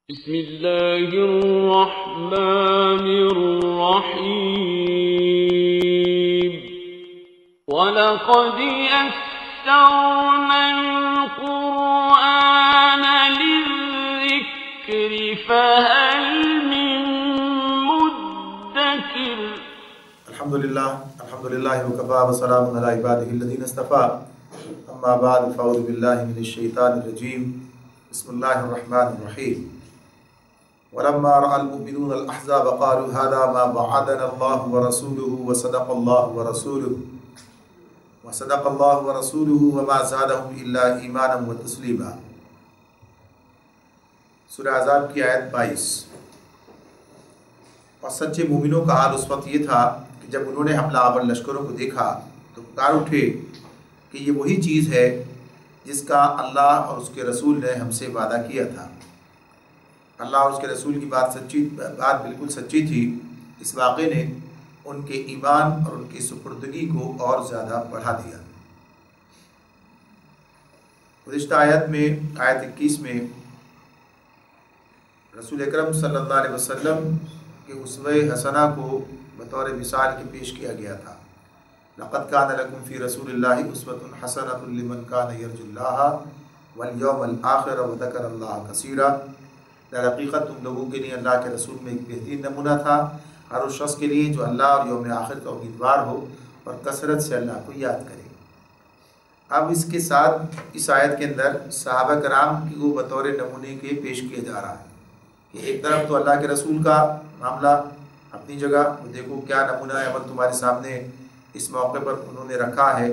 بسم اللہ الرحمن الرحیم وَلَقَدْ يَسَّرْنَا الْقُرْآنَ لِلذِّكْرِ فَهَلْ مِن مُّدَّكِرٍ الحمدللہ وکفیٰ وسلام علی عبادہ الذین اصطفیٰ اما بعد فاعوذ باللہ من الشیطان الرجیم بسم اللہ الرحمن الرحیم ولما رأى المؤمنون الأحزاب قالوا هذا ما وعدنا الله ورسوله وصدق الله ورسوله وما زادهم إلا إيمانا وتسلیما۔ سورہ احزاب کی آیت 22۔ اور سچے مومنوں کا حال اس وقت یہ تھا کہ جب انہوں نے حملہ آور لشکروں کو دیکھا تو پکار اٹھے کہ یہ وہی چیز ہے جس کا اللہ اور اس کے رسول نے ہم سے وعدہ کیا تھا۔ اللہ اور اس کے رسول کی بات بالکل سچی تھی۔ اس واقعے نے ان کے ایمان اور ان کی سپردگی کو اور زیادہ بڑھا دیا۔ گزشتہ آیت میں آیت 21 میں رسول اکرم صلی اللہ علیہ وسلم کے اسوہ حسنہ کو بطور مثال کے پیش کیا گیا تھا۔ لقد کان لکم فی رسول اللہ اسوۃ حسنۃ لمن کان یرجو اللہ والیوم الآخر وذکر اللہ کثیرا۔ در حقیقت تم لوگوں کے لیے اللہ کے رسول میں ایک بہترین نمونہ تھا، ہر اس شخص کے لیے جو اللہ اور یوم آخر کا امیدوار ہو اور کثرت سے اللہ کو یاد کرے۔ اب اس کے ساتھ اس آیت کے اندر صحابہ کرام کو بطور نمونے کے پیش کیا جا رہا ہے کہ ایک طرف تو اللہ کے رسول کا معاملہ اپنی جگہ، وہ دیکھو کیا نمونہ عمل تمہارے سامنے اس موقع پر انہوں نے رکھا ہے،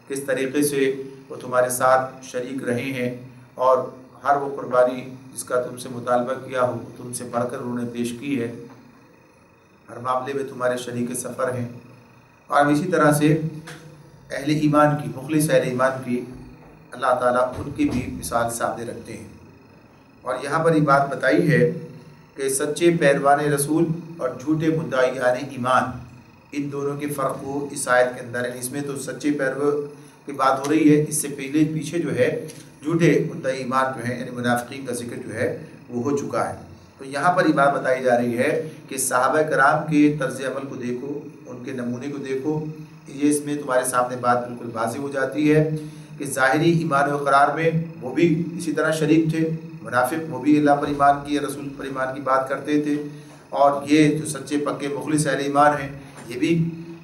کس طریقے سے وہ تمہارے ساتھ شریک رہے ہیں اور ہر وہ قربانی جس کا تم سے مطالبہ کیا ہو تم سے بڑھ کر انہوں نے پیش کی ہے، ہر معاملے میں تمہارے شریک سفر ہیں۔ اور اسی طرح سے اہل ایمان کی، مخلص اہل ایمان کی اللہ تعالیٰ ان کی بھی مثال سامنے رکھتے ہیں۔ اور یہاں پر یہ بات بتائی ہے کہ سچے پیروان رسول اور جھوٹے مدعیان ایمان، ان دونوں کے فرق کو اس آیت کے اندر ہے۔ اس میں تو سچے پیرو کی بات ہو رہی ہے، اس سے پیچھے جو ہے جھوٹے مدعی ایمان جو ہیں یعنی منافقین کا ذکر جو ہے وہ ہو چکا ہے۔ تو یہاں پر یہ بات بتائی جا رہی ہے کہ صحابہ کرام کے طرز عمل کو دیکھو، ان کے نمونے کو دیکھو، یہ اس میں تمہارے سامنے بات بالکل واضح ہو جاتی ہے کہ ظاہری ایمان و اقرار میں وہ بھی اسی طرح شریک تھے، منافق وہ بھی اللہ پر ایمان کی، رسول پر ایمان کی بات کرتے تھے، اور یہ جو سچے پکے مخلص اہل ایمان ہیں یہ بھی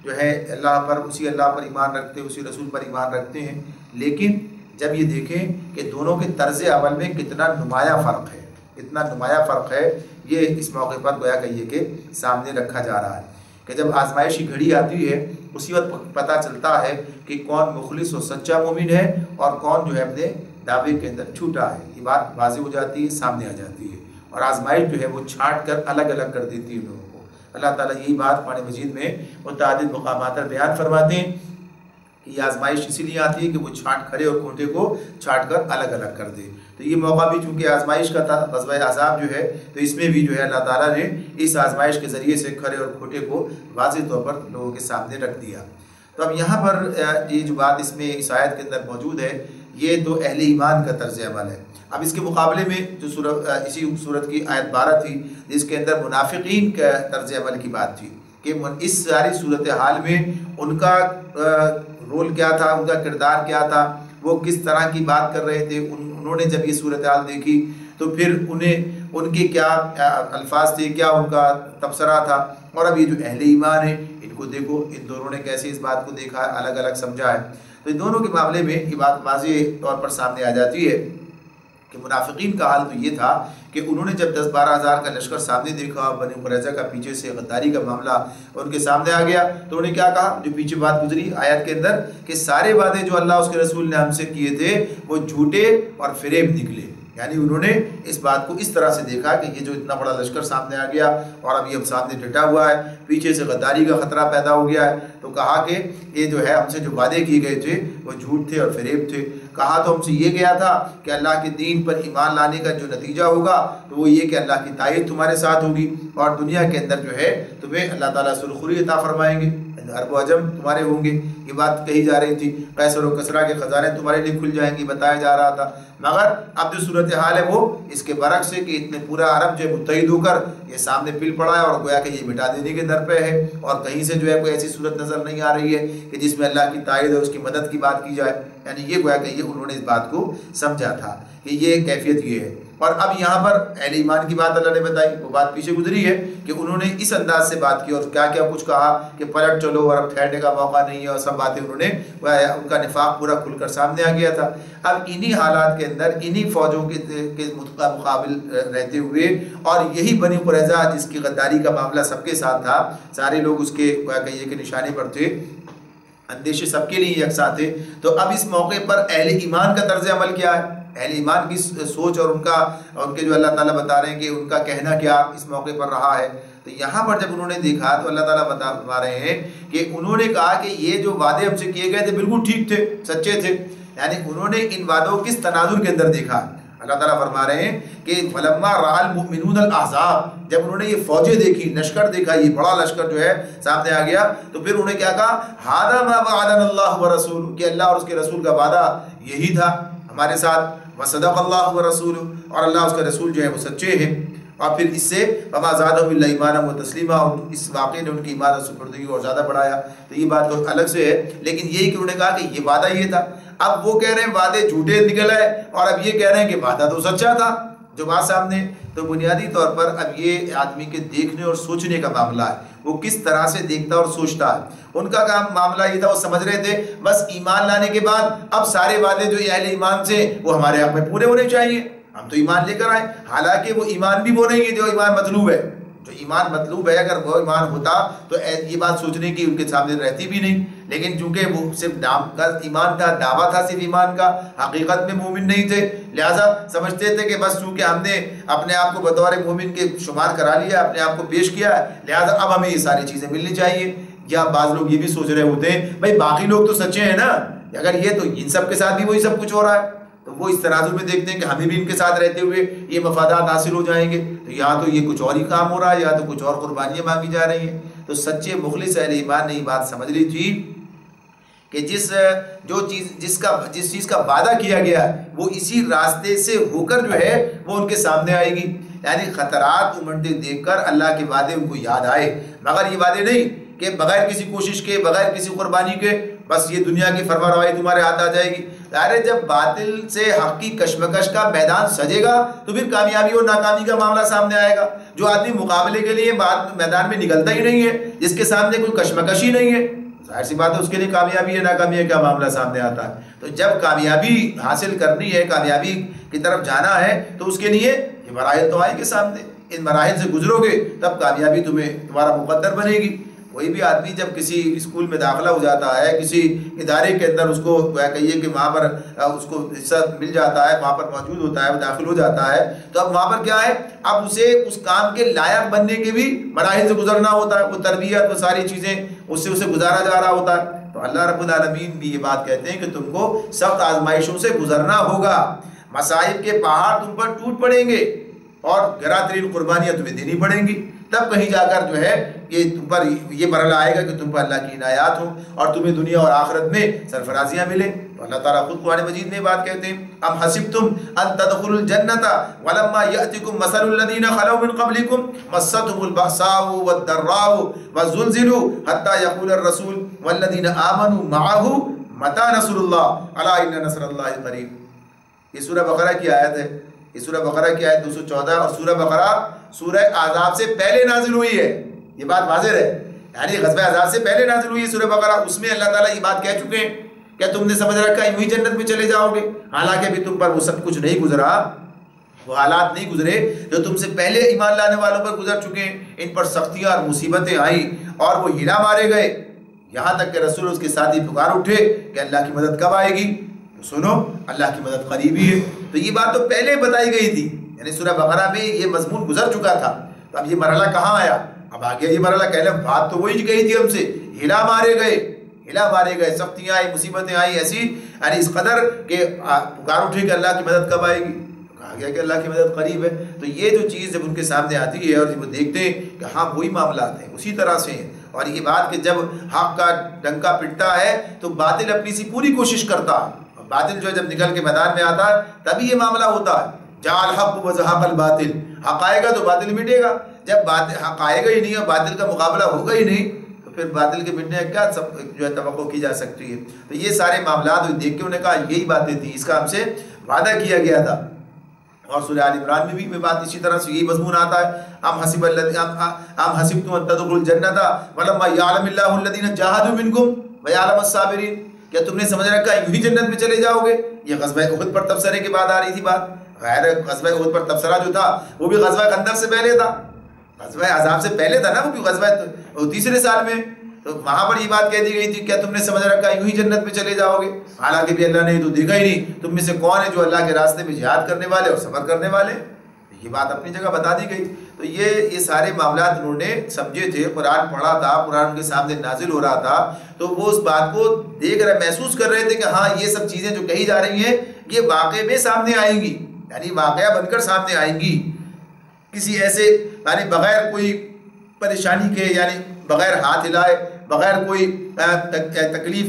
جو ہے اللہ پر ایمان رکھتے، اسی رسول پر ایمان رکھتے ہیں۔ لیکن جب یہ دیکھیں کہ دونوں کے طرز عمل میں کتنا نمایاں فرق ہے، یہ اس موقع پر گویا کہیے کہ سامنے رکھا جا رہا ہے کہ جب آزمائشی گھڑی آتی ہے اسی وقت پتہ چلتا ہے کہ کون مخلص و سچا مومن ہے اور کون جو ہے اپنے دعوے کے اندر جھوٹا ہے۔ یہ بات واضح ہو جاتی ہے، سامنے آ جاتی ہے، اور آزمائش جو ہے وہ چھانٹ کر الگ الگ کر دیتی ہے لوگوں کو۔ اللہ تعالیٰ یہی بات قرآن مجید میں متعدد مقامات پر بیان فرماتے ہیں کہ یہ آزمائش اسی لیے آتی ہے کہ وہ چھانٹ کھڑے اور کھوٹے کو چھانٹ کر الگ الگ کر دے۔ تو یہ موقع بھی چونکہ آزمائش کا تھا، غزوہ احزاب جو ہے، تو اس میں بھی جو ہے اللہ تعالیٰ نے اس آزمائش کے ذریعے سے کھڑے اور کھوٹے کو واضح طور پر لوگوں کے سامنے رکھ دیا۔ تو اب یہاں پر یہ جو بات اس میں اس آیت کے اندر موجود ہے یہ تو اہل ایمان کا طرز عمل ہے۔ اب اس کے مقابلے میں جو اسی صورت کی آیت 12 تھی جس کے اندر منافقین کا طرز عمل کی بات تھی کہ اس ساری صورتحال میں ان کا رول کیا تھا، ان کا کردار کیا تھا، وہ کس طرح کی بات کر رہے تھے۔ انہوں نے جب یہ صورتحال دیکھی تو پھر ان کے کیا الفاظ تھے، کیا ان کا تبصرہ تھا۔ اور اب یہ جو اہل ایمان ہیں ان کو دیکھو، ان دونوں نے کیسے اس بات کو دیکھا ہے، الگ الگ سمجھا ہے۔ تو ان دونوں کے معاملے میں یہ بات واضح طور پر سامنے آ جاتی ہے کہ منافقین کا حال تو یہ تھا کہ انہوں نے جب 10-12 ہزار کا لشکر سامنے دیکھا، بنی قریظہ کا پیچھے سے غداری کا معاملہ ان کے سامنے آ گیا، تو انہوں نے کیا کہا، جو پیچھے بات گزری آیت کے اندر کہ سارے وعدے جو اللہ اس کے رسول نے ہم سے کیے تھے وہ جھوٹے اور فریب نکلے۔ یعنی انہوں نے اس بات کو اس طرح سے دیکھا کہ یہ جو اتنا بڑا لشکر سامنے آ گیا اور اب یہ ہم سامنے ڈٹا ہوا ہے، پیچھے سے غداری کا خطرہ پیدا ہو گیا ہے، تو کہا کہ یہ جو ہے ہم سے جو وعدے کیے گئے تھے وہ وہ جھوٹ تھے اور فریب تھے۔ کہا تو ہم سے یہ گیا تھا کہ اللہ کے دین پر ایمان لانے کا جو نتیجہ ہوگا تو وہ یہ کہ اللہ کی تائید تمہارے ساتھ ہوگی اور دنیا کے اندر جو ہے تمہیں اللہ تعالیٰ سرخری عطا فرمائیں گے، عرب و عجم تمہارے ہوں گے، یہ بات کہی جا رہی تھی۔ قیصر و کسریٰ کے خزانے تمہارے لیے کھل جائیں گے، بتایا جا رہا تھا۔ مگر اب جو صورتحال ہے وہ اس کے برعکس ہے کہ اتنے پورا عرب جو ہے متحد ہو کر یہ سامنے پل پڑا ہے اور گویا کہ یہ مٹا دینے کے در پہ ہے، اور کہیں سے جو ہے کوئی ایسی صورت نظر نہیں آ رہی ہے کہ جس میں اللہ کی تائید اور اس کی مدد کی بات کی جائے۔ یعنی یہ گویا کہ یہ انہوں نے اس بات کو سمجھا تھا کہ یہ کیفیت یہ ہے۔ اور اب یہاں پر اہل ایمان کی بات اللہ نے بتائی، وہ بات پیچھے گزری ہے کہ انہوں نے اس انداز سے بات کی اور کیا کیا کچھ کہا کہ پلٹ چلو اور اب ٹھہرنے کا موقع نہیں ہے، اور سب باتیں انہوں نے ان کا نفاق پورا کھل کر سامنے آ گیا تھا۔ اب انہی حالات کے اندر انہی فوجوں کے مقابل رہتے ہوئے اور یہی بنی قریظہ جس کی غداری کا معاملہ سب کے ساتھ تھا، سارے لوگ اس کے کہیے کہ نشانے پر تھے، اندیشے سب کے لیے یکساں تھے۔ تو اب اس موقع پر اہل ایمان کا طرز عمل کیا ہے، اہل ایمان کی سوچ اور ان کے جو اللہ تعالیٰ بتا رہے ہیں کہ ان کا کہنا کیا اس موقع پر رہا ہے۔ تو یہاں پر جب انہوں نے دیکھا تو اللہ تعالیٰ بتا رہے ہیں کہ انہوں نے کہا کہ یہ جو وعدے ہم سے کیے گئے تھے بالکل ٹھیک تھے، سچے تھے۔ یعنی انہوں نے ان وعدوں کو کس تناظر کے اندر دیکھا۔ اللہ تعالیٰ فرما رہے ہیں کہ فَلَمَّا رَأَى الْمُؤْمِنُونَ الْأَحْزَابَ، جب انہوں نے یہ فوجیں دیکھی، لشکر دیکھا، یہ بڑا لشکر جو ہے سامنے آ گیا، تو پھر انہوں نے کیا کہا، هَذَا مَا وَعَدَنَا اللَّهُ وَرَسُولُهُ، کہ اللہ اور اس کے رسول کا وعدہ یہی تھا ہمارے ساتھ، وَصَدَقَ اللَّهُ وَرَسُولُهُ، اور اللہ اس کا رسول جو ہے وہ سچے ہیں۔ اور پھر اس سے وَمَا زَادَهُمْ إِلَّا إِيمَانًا وَتَسْلِيمًا، اور اس واقعے نے ان کی ایمان اور سپردگی کو اور زیادہ بڑھایا۔ تو یہ بات تو الگ سے ہے، لیکن یہی کہ انہوں نے کہا کہ یہ وعدہ یہ تھا۔ اب وہ کہہ رہے ہیں وعدے جھوٹے نکل آئے، اور اب یہ کہہ رہے ہیں کہ وعدہ تو سچا تھا جو بات سامنے۔ تو بنیادی طور پر اب یہ آدمی کے دیکھنے اور سوچنے کا معاملہ ہے، وہ کس طرح سے دیکھتا اور سوچتا ہے۔ ان کا کام معاملہ یہ تھا، وہ سمجھ رہے تھے بس ایمان لانے کے بعد اب سارے وعدے جو اہل ایمان سے وہ ہمارے حق میں پورے ہونے چاہیے، ہم تو ایمان لے کر آئے۔ حالانکہ وہ ایمان بھی وہ نہیں ہے جو ایمان مطلوب ہے۔ جو ایمان مطلوب ہے اگر وہ ایمان ہوتا تو یہ بات سوچنے کی ان کے سامنے رہتی بھی نہیں، لیکن چونکہ وہ صرف نام کا ایمان تھا، دعویٰ تھا صرف ایمان کا، حقیقت میں مومن نہیں تھے، لہٰذا سمجھتے تھے کہ بس چونکہ ہم نے اپنے آپ کو بطور مومن کے شمار کرا لیا، اپنے آپ کو پیش کیا ہے، لہٰذا اب ہمیں یہ ساری چیزیں ملنی چاہیے۔ یا بعض لوگ یہ بھی سوچ رہے ہوتے ہیں بھائی باقی لوگ تو سچے ہیں نا، اگر یہ تو ان سب کے ساتھ بھی وہی سب کچھ ہو رہا ہے، تو وہ اس تناظر میں دیکھتے ہیں کہ ہمیں بھی ان کے ساتھ رہتے ہوئے یہ مفادات حاصل ہو جائیں گے، تو یا تو یہ کچھ اور ہی کام ہو رہا ہے یا تو کچھ اور قربانیاں مانگی جا رہی ہیں۔ تو سچے مخلص اہل ایمان نے یہ بات سمجھ لی تھی کہ جس چیز کا وعدہ کیا گیا ہے وہ اسی راستے سے ہو کر جو ہے وہ ان کے سامنے آئے گی۔ یعنی خطرات امنڈے دیکھ کر اللہ کے وعدے ان کو یاد آئے، مگر یہ وعدے نہیں کہ بغیر کسی کوشش کے، بغیر کسی قربانی کے بس یہ دنیا کی فرما روائی تمہارے ہاتھ آ جائے گی۔ ظاہر جب باطل سے حق کی کشمکش کا میدان سجے گا تو پھر کامیابی اور ناکامی کا معاملہ سامنے آئے گا۔ جو آدمی مقابلے کے لیے میدان میں نکلتا ہی نہیں ہے، جس کے سامنے کوئی کشمکش ہی نہیں ہے، ظاہر سی بات ہے اس کے لیے کامیابی ہے ناکامی کا معاملہ سامنے آتا ہے۔ تو جب کامیابی حاصل کرنی ہے، کامیابی کی طرف جانا ہے، تو اس کے لیے یہ مراحل تو آئیں گے سامنے، ان مراحل سے گزرو گے تب کامیابی تمہارا مقدر بنے گی۔ کوئی بھی آدمی جب کسی اسکول میں داخلہ ہو جاتا ہے، کسی ادارے کے اندر اس کو کہیے کہ وہاں پر اس کو حصہ مل جاتا ہے، وہاں پر موجود ہوتا ہے، وہ داخل ہو جاتا ہے، تو اب وہاں پر کیا ہے، اب اسے اس کام کے لائق بننے کے بھی مراحل سے گزرنا ہوتا ہے، وہ تربیت، وہ ساری چیزیں اس سے اسے گزارا جا رہا ہوتا ہے۔ تو اللہ رب العالمین بھی یہ بات کہتے ہیں کہ تم کو سخت آزمائشوں سے گزرنا ہوگا، مصائب کے پہاڑ تم پر ٹوٹ پڑیں گے اور گراں ترین قربانیاں تمہیں دینی پڑیں گی، تب کہیں جا کر جو ہے یہ تم پر یہ مرحلہ آئے گا کہ تم پر اللہ کی عنایات ہوں اور تمہیں دنیا اور آخرت میں سرفرازیاں ملیں۔ تو اللہ تعالیٰ خود قرآن مجید میں بات کہتے ہیں، ام حسبتم ان تدخلوا الجنۃ ولما یأتکم مثل الذین خلوا من قبلکم مستهم البأساء والضراء وزلزلوا حتى یقول الرسول والذین آمنوا معه متى نصر اللہ الا ان نصر اللہ قریب۔ یہ سورہ بقرہ کی آیت ہے، یہ سورہ بقرہ کی آیت 214، اور سورہ بقرہ سورہ احزاب سے پہلے نازل ہوئی ہے، یہ بات واضح ہے، یعنی غزوہ احزاب سے پہلے نازل ہوئی ہے سورہ بقرہ۔ اس میں اللہ تعالیٰ یہ بات کہہ چکے ہیں، کیا تم نے سمجھ رکھا یوں ہی جنت میں چلے جاؤ گے؟ حالانکہ ابھی تم پر وہ سب کچھ نہیں گزرا، وہ حالات نہیں گزرے جو تم سے پہلے ایمان لانے والوں پر گزر چکے ہیں۔ ان پر سختیاں اور مصیبتیں آئیں اور وہ ہلا مارے گئے، یہاں تک کہ رسول اس کے ساتھ ہی پکار اٹھے کہ اللہ کی مدد کب آئے گی؟ تو سنو اللہ کی مدد قریبی ہے۔ تو یہ بات تو پہلے بتائی گئی تھی، یعنی سورہ بقرہ میں یہ مضمون گزر چکا تھا، تو اب یہ مرحلہ کہاں آیا؟ اب آگے یہ مرحلہ کہہ لیں، بات تو وہی کہی تھی ہم سے، ہلا مارے گئے، الہ مارے گئے، سختیاں آئی، مصیبتیں آئی ایسی، یعنی اس قدر کہ پکار اٹھی کہ اللہ کی مدد کب آئے گی، کہا گیا کہ اللہ کی مدد قریب ہے۔ تو یہ جو چیز جب ان کے سامنے آتی ہے اور جب وہ دیکھتے ہیں کہ ہاں وہی معاملات ہیں، اسی طرح سے ہیں، اور یہ بات کہ جب حق کا ڈنکا پٹتا ہے تو باطل اپنی سی پوری کوشش کرتا ہے، باطل جو ہے جب نکل کے میدان میں آتا ہے تبھی یہ معاملہ ہوتا ہے، جاء الحق وزهق الباطل، حق آئے گا تو باطل مٹے گا، جب حق آئے گا ہی نہیں اور باطل کا مقابلہ ہوگا ہی نہیں تو پھر باطل کے مٹنے کا کیا جو ہے توقع کی جا سکتی ہے۔ تو یہ سارے معاملات دیکھ کے انہوں نے کہا یہی باتیں تھیں، اس کا ہم سے وعدہ کیا گیا تھا۔ اور سورہ آل عمران میں بھی بات اسی طرح سے یہی مضمون آتا ہے، ام حسبتم ان تدخلوا الجنۃ ولما یعلم اللہ الذین جاہدوا منکم ویعلم الصابرین، کیا تم نے سمجھ رکھا یوں ہی جنت میں چلے جاؤ گے؟ یہ غزوہ احد پر تبصرے کے بعد آ رہی تھی بات، غیر غزوہ احد پر تبصرہ جو تھا وہ بھی غزوہ خندق سے پہلے تھا، غزوہ احزاب سے پہلے تھا نا، وہ بھی غزوہ تیسرے سال میں، تو وہاں پر یہ بات کہہ دی گئی تھی کیا تم نے سمجھ رکھا یوں ہی جنت میں چلے جاؤ گے؟ حالانکہ بھی اللہ نے تو دیکھا ہی نہیں تم میں سے کون ہے جو اللہ کے راستے میں جہاد کرنے والے اور صبر کرنے والے، یہ بات اپنی جگہ بتا دی گئی۔ تو یہ سارے معاملات انہوں نے سمجھے تھے، قرآن پڑھا تھا، قرآن ان کے سامنے نازل ہو رہا تھا، تو وہ اس بات کو دیکھ رہے محسوس کر رہے تھے کہ ہاں یہ سب چیزیں جو کہی جا رہی ہیں یہ واقع میں سامنے آئیں گی، یعنی واقعہ بن کر سامنے آئیں گی، کسی ایسے یعنی بغیر کوئی پریشانی کے، یعنی بغیر ہاتھ ہلائے، بغیر کوئی تکلیف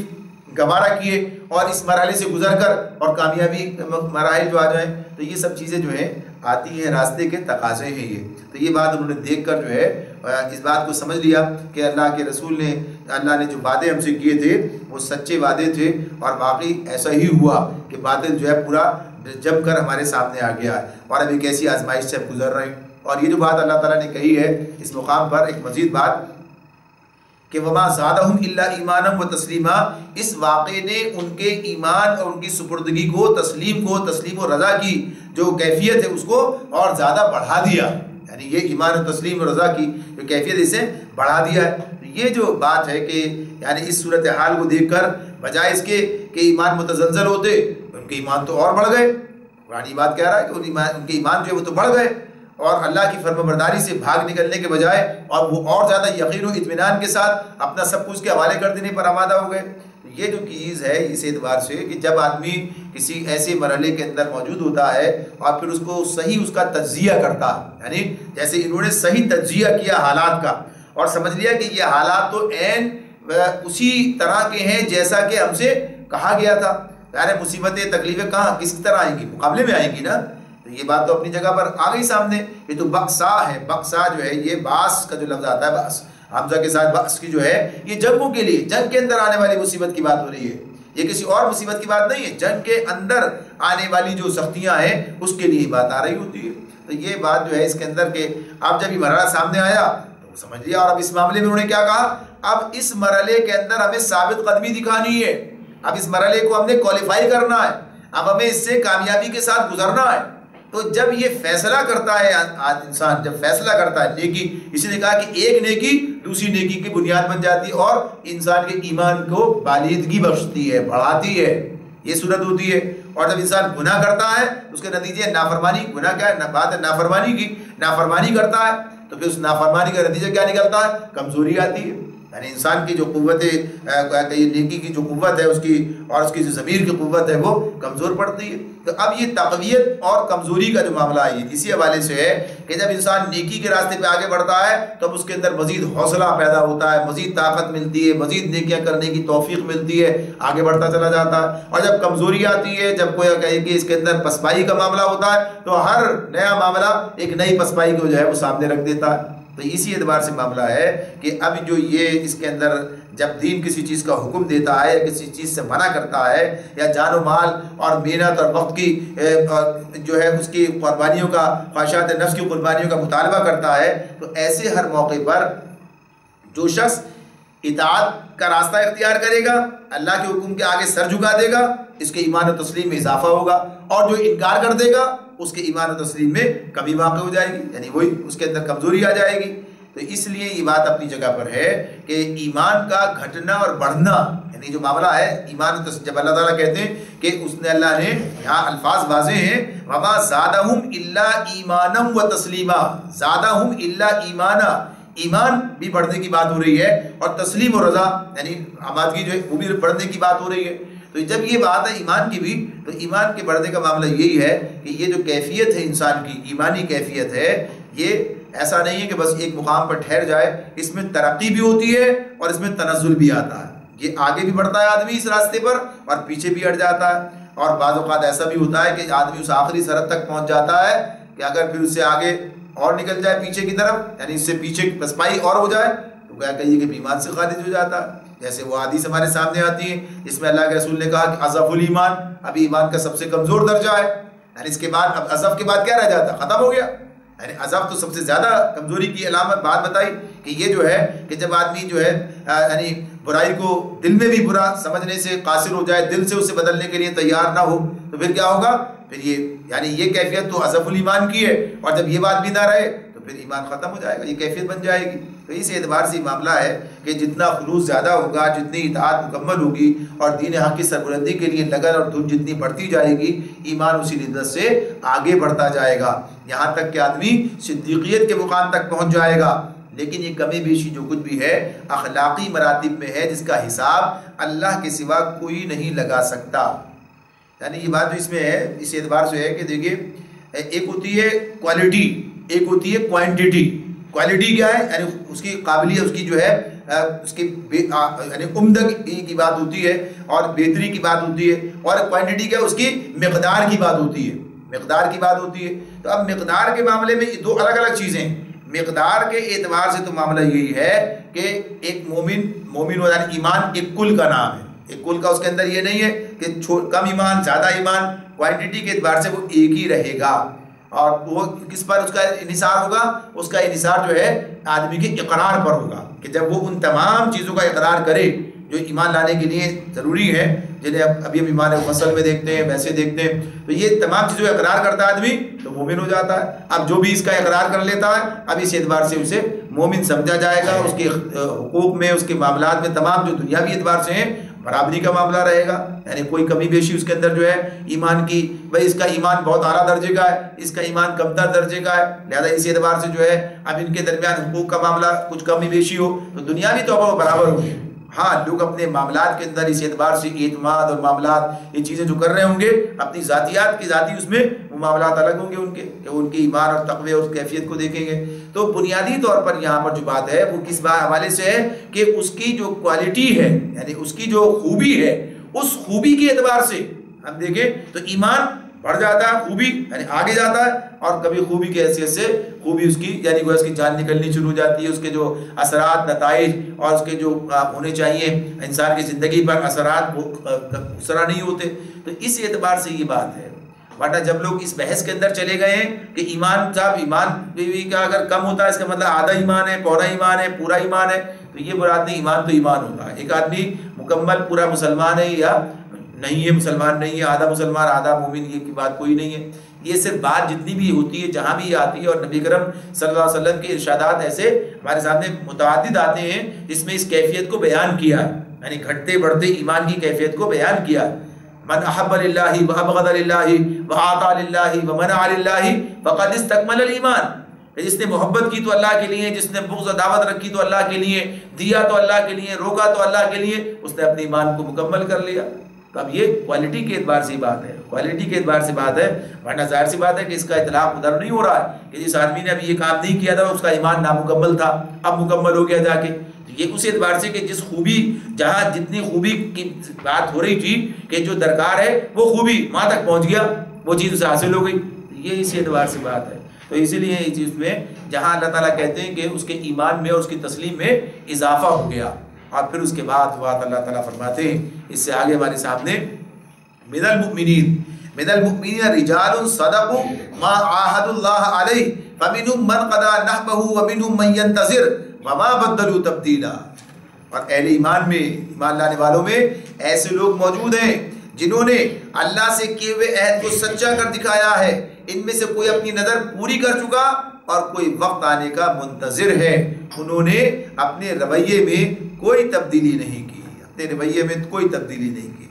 گوارا کیے، اور اس مرحلے سے گزر کر اور کامیابی مراحل جو آ جائیں، تو یہ سب چیزیں جو ہیں آتی ہیں، راستے کے تقاضے ہیں یہ۔ تو یہ بات انہوں نے دیکھ کر جو ہے اس بات کو سمجھ لیا کہ اللہ کے رسول نے، اللہ نے جو وعدے ہم سے کیے تھے وہ سچے وعدے تھے، اور واقعی ایسا ہی ہوا کہ باطل جو ہے پورا جم کر ہمارے سامنے آ گیا ہے، اور اب ایک ایسی آزمائش سے ہم گزر رہے ہیں۔ اور یہ جو بات اللہ تعالیٰ نے کہی ہے اس مقام پر، ایک مزید بات کہ وما زادہم الا ایمانا و تسلیما، اس واقعے نے ان کے ایمان اور ان کی سپردگی کو، تسلیم و رضا کی جو کیفیت ہے اس کو اور زیادہ بڑھا دیا، یعنی یہ ایمان و تسلیم و رضا کی جو کیفیت اسے بڑھا دیا ہے۔ یہ جو بات ہے کہ یعنی اس صورتحال کو دیکھ کر بجائے اس کے کہ ایمان متزلزل ہوتے، ان کے ایمان تو اور بڑھ گئے، قرآن یہ بات کہہ رہا ہے کہ ان کے ایمان جو ہے وہ تو بڑھ گئے، اور اللہ کی فرمانبرداری سے بھاگ نکلنے کے بجائے اور وہ اور زیادہ یقین و اطمینان کے ساتھ اپنا سب کچھ کے حوالے کر دینے پر آمادہ ہو گئے۔ یہ جو چیز ہے اس اعتبار سے کہ جب آدمی کسی ایسے مرحلے کے اندر موجود ہوتا ہے اور پھر اس کو صحیح اس کا تجزیہ کرتا ہے، یعنی جیسے انہوں نے صحیح تجزیہ کیا حالات کا اور سمجھ لیا کہ یہ حالات تو عین اسی طرح کے ہیں جیسا کہ ہم سے کہا گیا تھا، یعنی مصیبتیں تکلیفیں کہاں کس طرح آئیں گی، مقابلے میں آئیں گی نا، تو یہ بات تو اپنی جگہ پر آ گئی سامنے۔ یہ تو بقسا ہے، بقسا جو ہے یہ باس کا جو لفظ آتا ہے، باس حمزہ کے ساتھ باس کی جو ہے یہ جنگوں کے لیے، جنگ کے اندر آنے والی مصیبت کی بات ہو رہی ہے، یہ کسی اور مصیبت کی بات نہیں ہے، جنگ کے اندر آنے والی جو سختیاں ہیں اس کے لیے بات آ رہی ہوتی ہے۔ تو یہ بات جو ہے اس کے اندر کہ اب جب یہ مرحلہ سامنے آیا تو سمجھ لیا، اور اب اس معاملے میں انہوں نے کیا کہا، اب اس مرحلے کے اندر ہمیں ثابت قدمی دکھانی ہے، اب اس مرحلے کو ہم نے کوالیفائی کرنا ہے، اب ہمیں اس سے کامیابی کے ساتھ گزرنا ہے۔ تو جب یہ فیصلہ کرتا ہے انسان، جب فیصلہ کرتا ہے نیکی، اسی نے کہا کہ ایک نیکی دوسری نیکی کی بنیاد بن جاتی ہے اور انسان کے ایمان کو بالیدگی بخشتی ہے، بڑھاتی ہے، یہ صورت ہوتی ہے۔ اور جب انسان گناہ کرتا ہے اس کے نتیجے نافرمانی، گناہ کیا ہے، بات ہے نافرمانی کی، نافرمانی کرتا ہے تو پھر اس نافرمانی کا نتیجہ کیا نکلتا ہے، کمزوری آتی ہے، یعنی انسان کی جو قوت نیکی کی جو قوت ہے اس کی اور اس کی جو ضمیر کی قوت ہے وہ کمزور پڑتی ہے۔ تو اب یہ تقویت اور کمزوری کا جو معاملہ ہے اسی حوالے سے ہے کہ جب انسان نیکی کے راستے پہ آگے بڑھتا ہے تو اب اس کے اندر مزید حوصلہ پیدا ہوتا ہے، مزید طاقت ملتی ہے، مزید نیکیاں کرنے کی توفیق ملتی ہے، آگے بڑھتا چلا جاتا ہے۔ اور جب کمزوری آتی ہے، جب کوئی کہے کہ اس کے اندر پسپائی کا معاملہ ہوتا ہے تو ہر نیا معاملہ ایک نئی پسپائی کو جو ہے وہ سامنے رکھ دیتا ہے۔ تو اسی اعتبار سے معاملہ ہے کہ اب جو یہ اس کے اندر جب دین کسی چیز کا حکم دیتا ہے یا کسی چیز سے منع کرتا ہے یا جان و مال اور محنت اور وقت کی جو ہے اس کی قربانیوں کا، خواہشات نفس کی قربانیوں کا مطالبہ کرتا ہے، تو ایسے ہر موقع پر جو شخص اطاعت کا راستہ اختیار کرے گا، اللہ کے حکم کے آگے سر جھکا دے گا، اس کے ایمان و تسلیم میں اضافہ ہوگا، اور جو انکار کر دے گا اس کے ایمان و تسلیم میں کمی واقع ہو جائے گی، یعنی وہی اس کے اندر کمزوری آ جائے گی۔ تو اس لیے یہ بات اپنی جگہ پر ہے کہ ایمان کا گھٹنا اور بڑھنا، یعنی جو معاملہ ہے ایمان، جب اللہ تعالیٰ کہتے ہیں کہ اس نے، اللہ نے یہاں الفاظ واضح ہیں، وَمَا زَادَهُمْ إِلَّا إِيمَانًا وَتَسْلِيمًا، زَادَهُمْ إِلَّا إِيمَانًا، ایمان بھی بڑھنے کی بات ہو رہی ہے اور تسلیم و رضا یعنی آمادگی جو ہے وہ بھی بڑھنے کی بات ہو رہی ہے۔ تو جب یہ بات ہے ایمان کی بھی، تو ایمان کے بڑھنے کا معاملہ یہی ہے کہ یہ جو کیفیت ہے انسان کی، ایمانی کیفیت ہے، یہ ایسا نہیں ہے کہ بس ایک مقام پر ٹھہر جائے، اس میں ترقی بھی ہوتی ہے اور اس میں تنزل بھی آتا ہے۔ یہ آگے بھی بڑھتا ہے آدمی اس راستے پر اور پیچھے بھی ہٹ جاتا ہے، اور بعض اوقات ایسا بھی ہوتا ہے کہ آدمی اس آخری سرحد تک پہنچ جاتا ہے کہ اگر پھر اس سے آگے اور نکل جائے پیچھے کی طرف، یعنی اس سے پیچھے پسپائی اور ہو جائے، تو کیا کہیے کہ ایمان سے خارج ہو جاتا ہے۔ جیسے وہ حدیث ہمارے سامنے آتی ہے جس میں اللہ کے رسول نے کہا کہ اضعف الایمان، ابھی ایمان کا سب سے کمزور درجہ ہے، یعنی اس کے بعد اب اضعف کے بعد کیا رہ جاتا، ختم ہو گیا، یعنی اضعف تو سب سے زیادہ کمزوری کی علامت بات بتائی کہ یہ جو ہے کہ جب آدمی جو ہے یعنی برائی کو دل میں بھی برا سمجھنے سے قاصر ہو جائے، دل سے اسے بدلنے کے لیے تیار نہ ہو، تو پھر کیا ہوگا، پھر یہ یعنی یہ کیفیت تو اضعف الایمان کی ہے، اور جب یہ بات بھی نہ رہے تو پھر ایمان ختم ہو جائے گا، یہ کیفیت بن جائے گی۔ تو اس اعتبار سے معاملہ ہے کہ جتنا خلوص زیادہ ہوگا، جتنی اطاعت مکمل ہوگی اور دین حق کی سربلندی کے لیے لگن اور دھن جتنی بڑھتی جائے گی، ایمان اسی لذت سے آگے بڑھتا جائے گا، یہاں تک کہ آدمی صدیقیت کے مقام تک پہنچ جائے گا۔ لیکن یہ کمی بیشی جو کچھ بھی ہے اخلاقی مراتب میں ہے، جس کا حساب اللہ کے سوا کوئی نہیں لگا سکتا۔ یعنی یہ بات جو اس میں ہے اس اعتبار سے ہے کہ دیکھیے، ایک ہوتی ہے کوالٹی، ایک ہوتی ہے کوانٹٹی۔ کوالٹی کیا ہے، یعنی اس کی قابلیت، اس کی جو ہے اس کی یعنی عمدگی کی بات ہوتی ہے اور بہتری کی بات ہوتی ہے، اور کوانٹٹی کیا ہے، اس کی مقدار کی بات ہوتی ہے، مقدار کی بات ہوتی ہے۔ تو اب مقدار کے معاملے میں دو الگ الگ چیزیں ہیں۔ مقدار کے اعتبار سے تو معاملہ یہی ہے کہ ایک مومن و یعنی ایمان ایک کل کا نام ہے، ایک کل کا اس کے اندر یہ نہیں ہے کہ کم ایمان زیادہ ایمان، کوانٹٹی کے اعتبار سے وہ ایک ہی رہے گا، اور وہ کس پر اس کا انحصار ہوگا، اس کا انحصار جو ہے آدمی کے اقرار پر ہوگا، کہ جب وہ ان تمام چیزوں کا اقرار کرے جو ایمان لانے کے لیے ضروری ہے، جنہیں ابھی ہم ایمان مفصل میں دیکھتے ہیں، ویسے دیکھتے ہیں، تو یہ تمام چیزوں کا اقرار کرتا ہے آدمی تو مومن ہو جاتا ہے۔ اب جو بھی اس کا اقرار کر لیتا ہے، اب اس اعتبار سے اسے مومن سمجھا جائے گا، اس کے حقوق میں، اس کے معاملات میں تمام جو دنیاوی اعتبار سے ہیں برابری کا معاملہ رہے گا، یعنی کوئی کمی بیشی اس کے اندر جو ہے ایمان کی، بھائی اس کا ایمان بہت اعلیٰ درجے کا ہے، اس کا ایمان کمتر درجے کا ہے، لہذا اسی اعتبار سے جو ہے اب ان کے درمیان حقوق کا معاملہ کچھ کمی بیشی ہو تو دنیاوی طور پر برابر ہوگی۔ ہاں، لوگ اپنے معاملات کے اندر اس اعتبار سے اعتماد اور معاملات یہ چیزیں جو کر رہے ہوں گے اپنی ذاتیات کی ذاتی اس میں وہ معاملات الگ ہوں گے ان کے، کہ ان کی ایمان اور تقوی اور کیفیت کو دیکھیں گے۔ تو بنیادی طور پر یہاں پر جو بات ہے وہ کس حوالے سے ہے کہ اس کی جو کوالٹی ہے، یعنی اس کی جو خوبی ہے، اس خوبی کے اعتبار سے ہم دیکھیں تو ایمان بڑھ جاتا ہے، خوبی یعنی آگے جاتا ہے، اور کبھی خوبی کی حیثیت سے خوبی اس کی یعنی وہ اس کی جان نکلنی شروع ہو جاتی ہے، اس کے جو اثرات، نتائج اور اس کے جو ہونے چاہیے انسان کی زندگی پر اثرات وہ اسرا نہیں ہوتے۔ تو اس اعتبار سے یہ بات ہے، ورنہ جب لوگ اس بحث کے اندر چلے گئے ہیں کہ ایمان صاحب ایمان کا اگر کم ہوتا ہے اس کا مطلب آدھا ایمان ہے، پورا ایمان ہے، پورا ایمان ہے، تو یہ مراد نہیں، ایمان تو ایمان ہوتا ہے۔ ایک آدمی مکمل پورا مسلمان ہے یا نہیں ہے، مسلمان نہیں ہے، آدھا مسلمان آدھا مومن، یہ کی بات کوئی نہیں ہے۔ یہ صرف بات جتنی بھی ہوتی ہے جہاں بھی آتی ہے، اور نبی کرم صلی اللہ علیہ وسلم کے ارشادات ایسے ہمارے سامنے متعدد آتے ہیں جس میں اس کیفیت کو بیان کیا ہے، یعنی گھٹتے بڑھتے ایمان کی کیفیت کو بیان کیا ہے۔ من احب للہ وابغض للہ واعطى للہ ومنع للہ فقد استکمل الایمان، جس نے محبت کی تو اللہ کے لیے، جس نے بغض و دعوت رکھی تو اللہ کے لیے، دیا تو اللہ کے لیے، روکا تو اللہ کے لیے، اس نے اپنے ایمان کو مکمل کر لیا۔ تو اب یہ کوالٹی کے اعتبار سے بات ہے، کوالٹی کے اعتبار سے بات ہے، ورنہ ظاہر سی بات ہے کہ اس کا اطلاق ادھر نہیں ہو رہا ہے کہ جس آدمی نے ابھی یہ کام نہیں کیا تھا اس کا ایمان نامکمل تھا، اب مکمل ہو گیا جا کے۔ یہ اس اعتبار سے کہ جس خوبی، جہاں جتنی خوبی کی بات ہو رہی تھی کہ جو درکار ہے وہ خوبی وہاں تک پہنچ گیا، وہ چیز اسے حاصل ہو گئی، یہ اسی اعتبار سے بات ہے۔ تو اسی لیے اس چیز میں جہاں اللہ تعالیٰ کہتے ہیں کہ اس کے ایمان میں اور اس کی تسلیم میں اضافہ ہو گیا، اور پھر اس کے بعد بات اللہ تعالیٰ فرماتے ہیں اس سے آگے ہمارے سامنے من المؤمنین رجال صدقوا ما عاهدوا الله علیہ فمنهم من قضى نحبه ومنهم من ينتظر وما بدلوا تبدیلا۔ اور اہل ایمان میں، ایمان لانے والوں میں ایسے لوگ موجود ہیں جنہوں نے اللہ سے کیے ہوئے عہد کو سچا کر دکھایا ہے، ان میں سے کوئی اپنی نظر پوری کر چکا اور کوئی وقت آنے کا منتظر ہے، انہوں نے اپنے رویے میں کوئی تبدیلی نہیں کی، اپنے رویے میں کوئی تبدیلی نہیں کی۔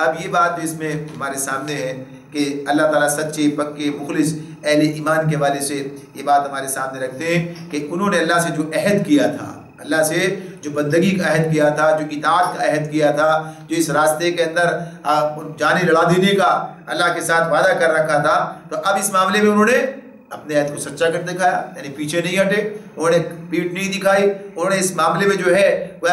اب یہ بات جو اس میں ہمارے سامنے ہے کہ کہ اللہ تعالیٰ سچے پکے مخلص اہل ایمان کے والے سے یہ بات ہمارے سامنے رکھتے ہیں کہ انہوں نے اللہ سے جو عہد کیا تھا، اللہ سے جو بندگی کا عہد کیا تھا، جو اطاعت کا عہد کیا تھا، جو اس راستے کے اندر جانیں لڑا دینے کا اللہ کے ساتھ وعدہ کر رکھا تھا، تو اب اس معاملے میں انہوں نے اپنے عہد کو سچا کر دکھایا، یعنی پیچھے نہیں ہٹے، انہوں نے پیٹ نہیں دکھائی، انہوں نے اس معاملے میں جو ہے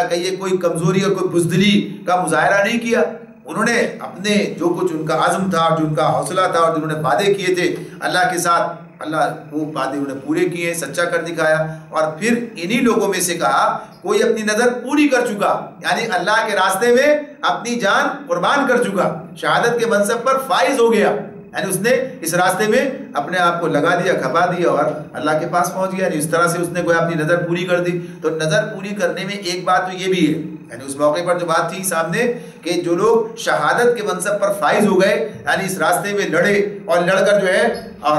کہیے کوئی کمزوری اور کوئی بزدلی کا مظاہرہ نہیں کیا۔ انہوں نے اپنے جو کچھ ان کا عزم تھا، جو ان کا حوصلہ تھا اور جنہوں نے وعدے کیے تھے اللہ کے ساتھ، اللہ وہ وعدے انہوں نے پورے کیے، سچا کر دکھایا۔ اور پھر انہی لوگوں میں سے کہا کوئی اپنی نظر پوری کر چکا، یعنی اللہ کے راستے میں اپنی جان قربان کر چکا، شہادت کے منصب پر فائز ہو گیا، یعنی اس نے اس راستے میں اپنے آپ کو لگا دیا، کھپا دیا اور اللہ کے پاس پہنچ گیا، یعنی اس طرح سے اس نے کوئی اپنی نظر پوری کر دی۔ تو نظر پوری کرنے میں ایک بات تو یہ بھی ہے، یعنی اس موقع پر جو بات تھی سامنے کہ جو لوگ شہادت کے منصب پر فائز ہو گئے، یعنی اس راستے میں لڑے اور لڑ کر جو ہے اور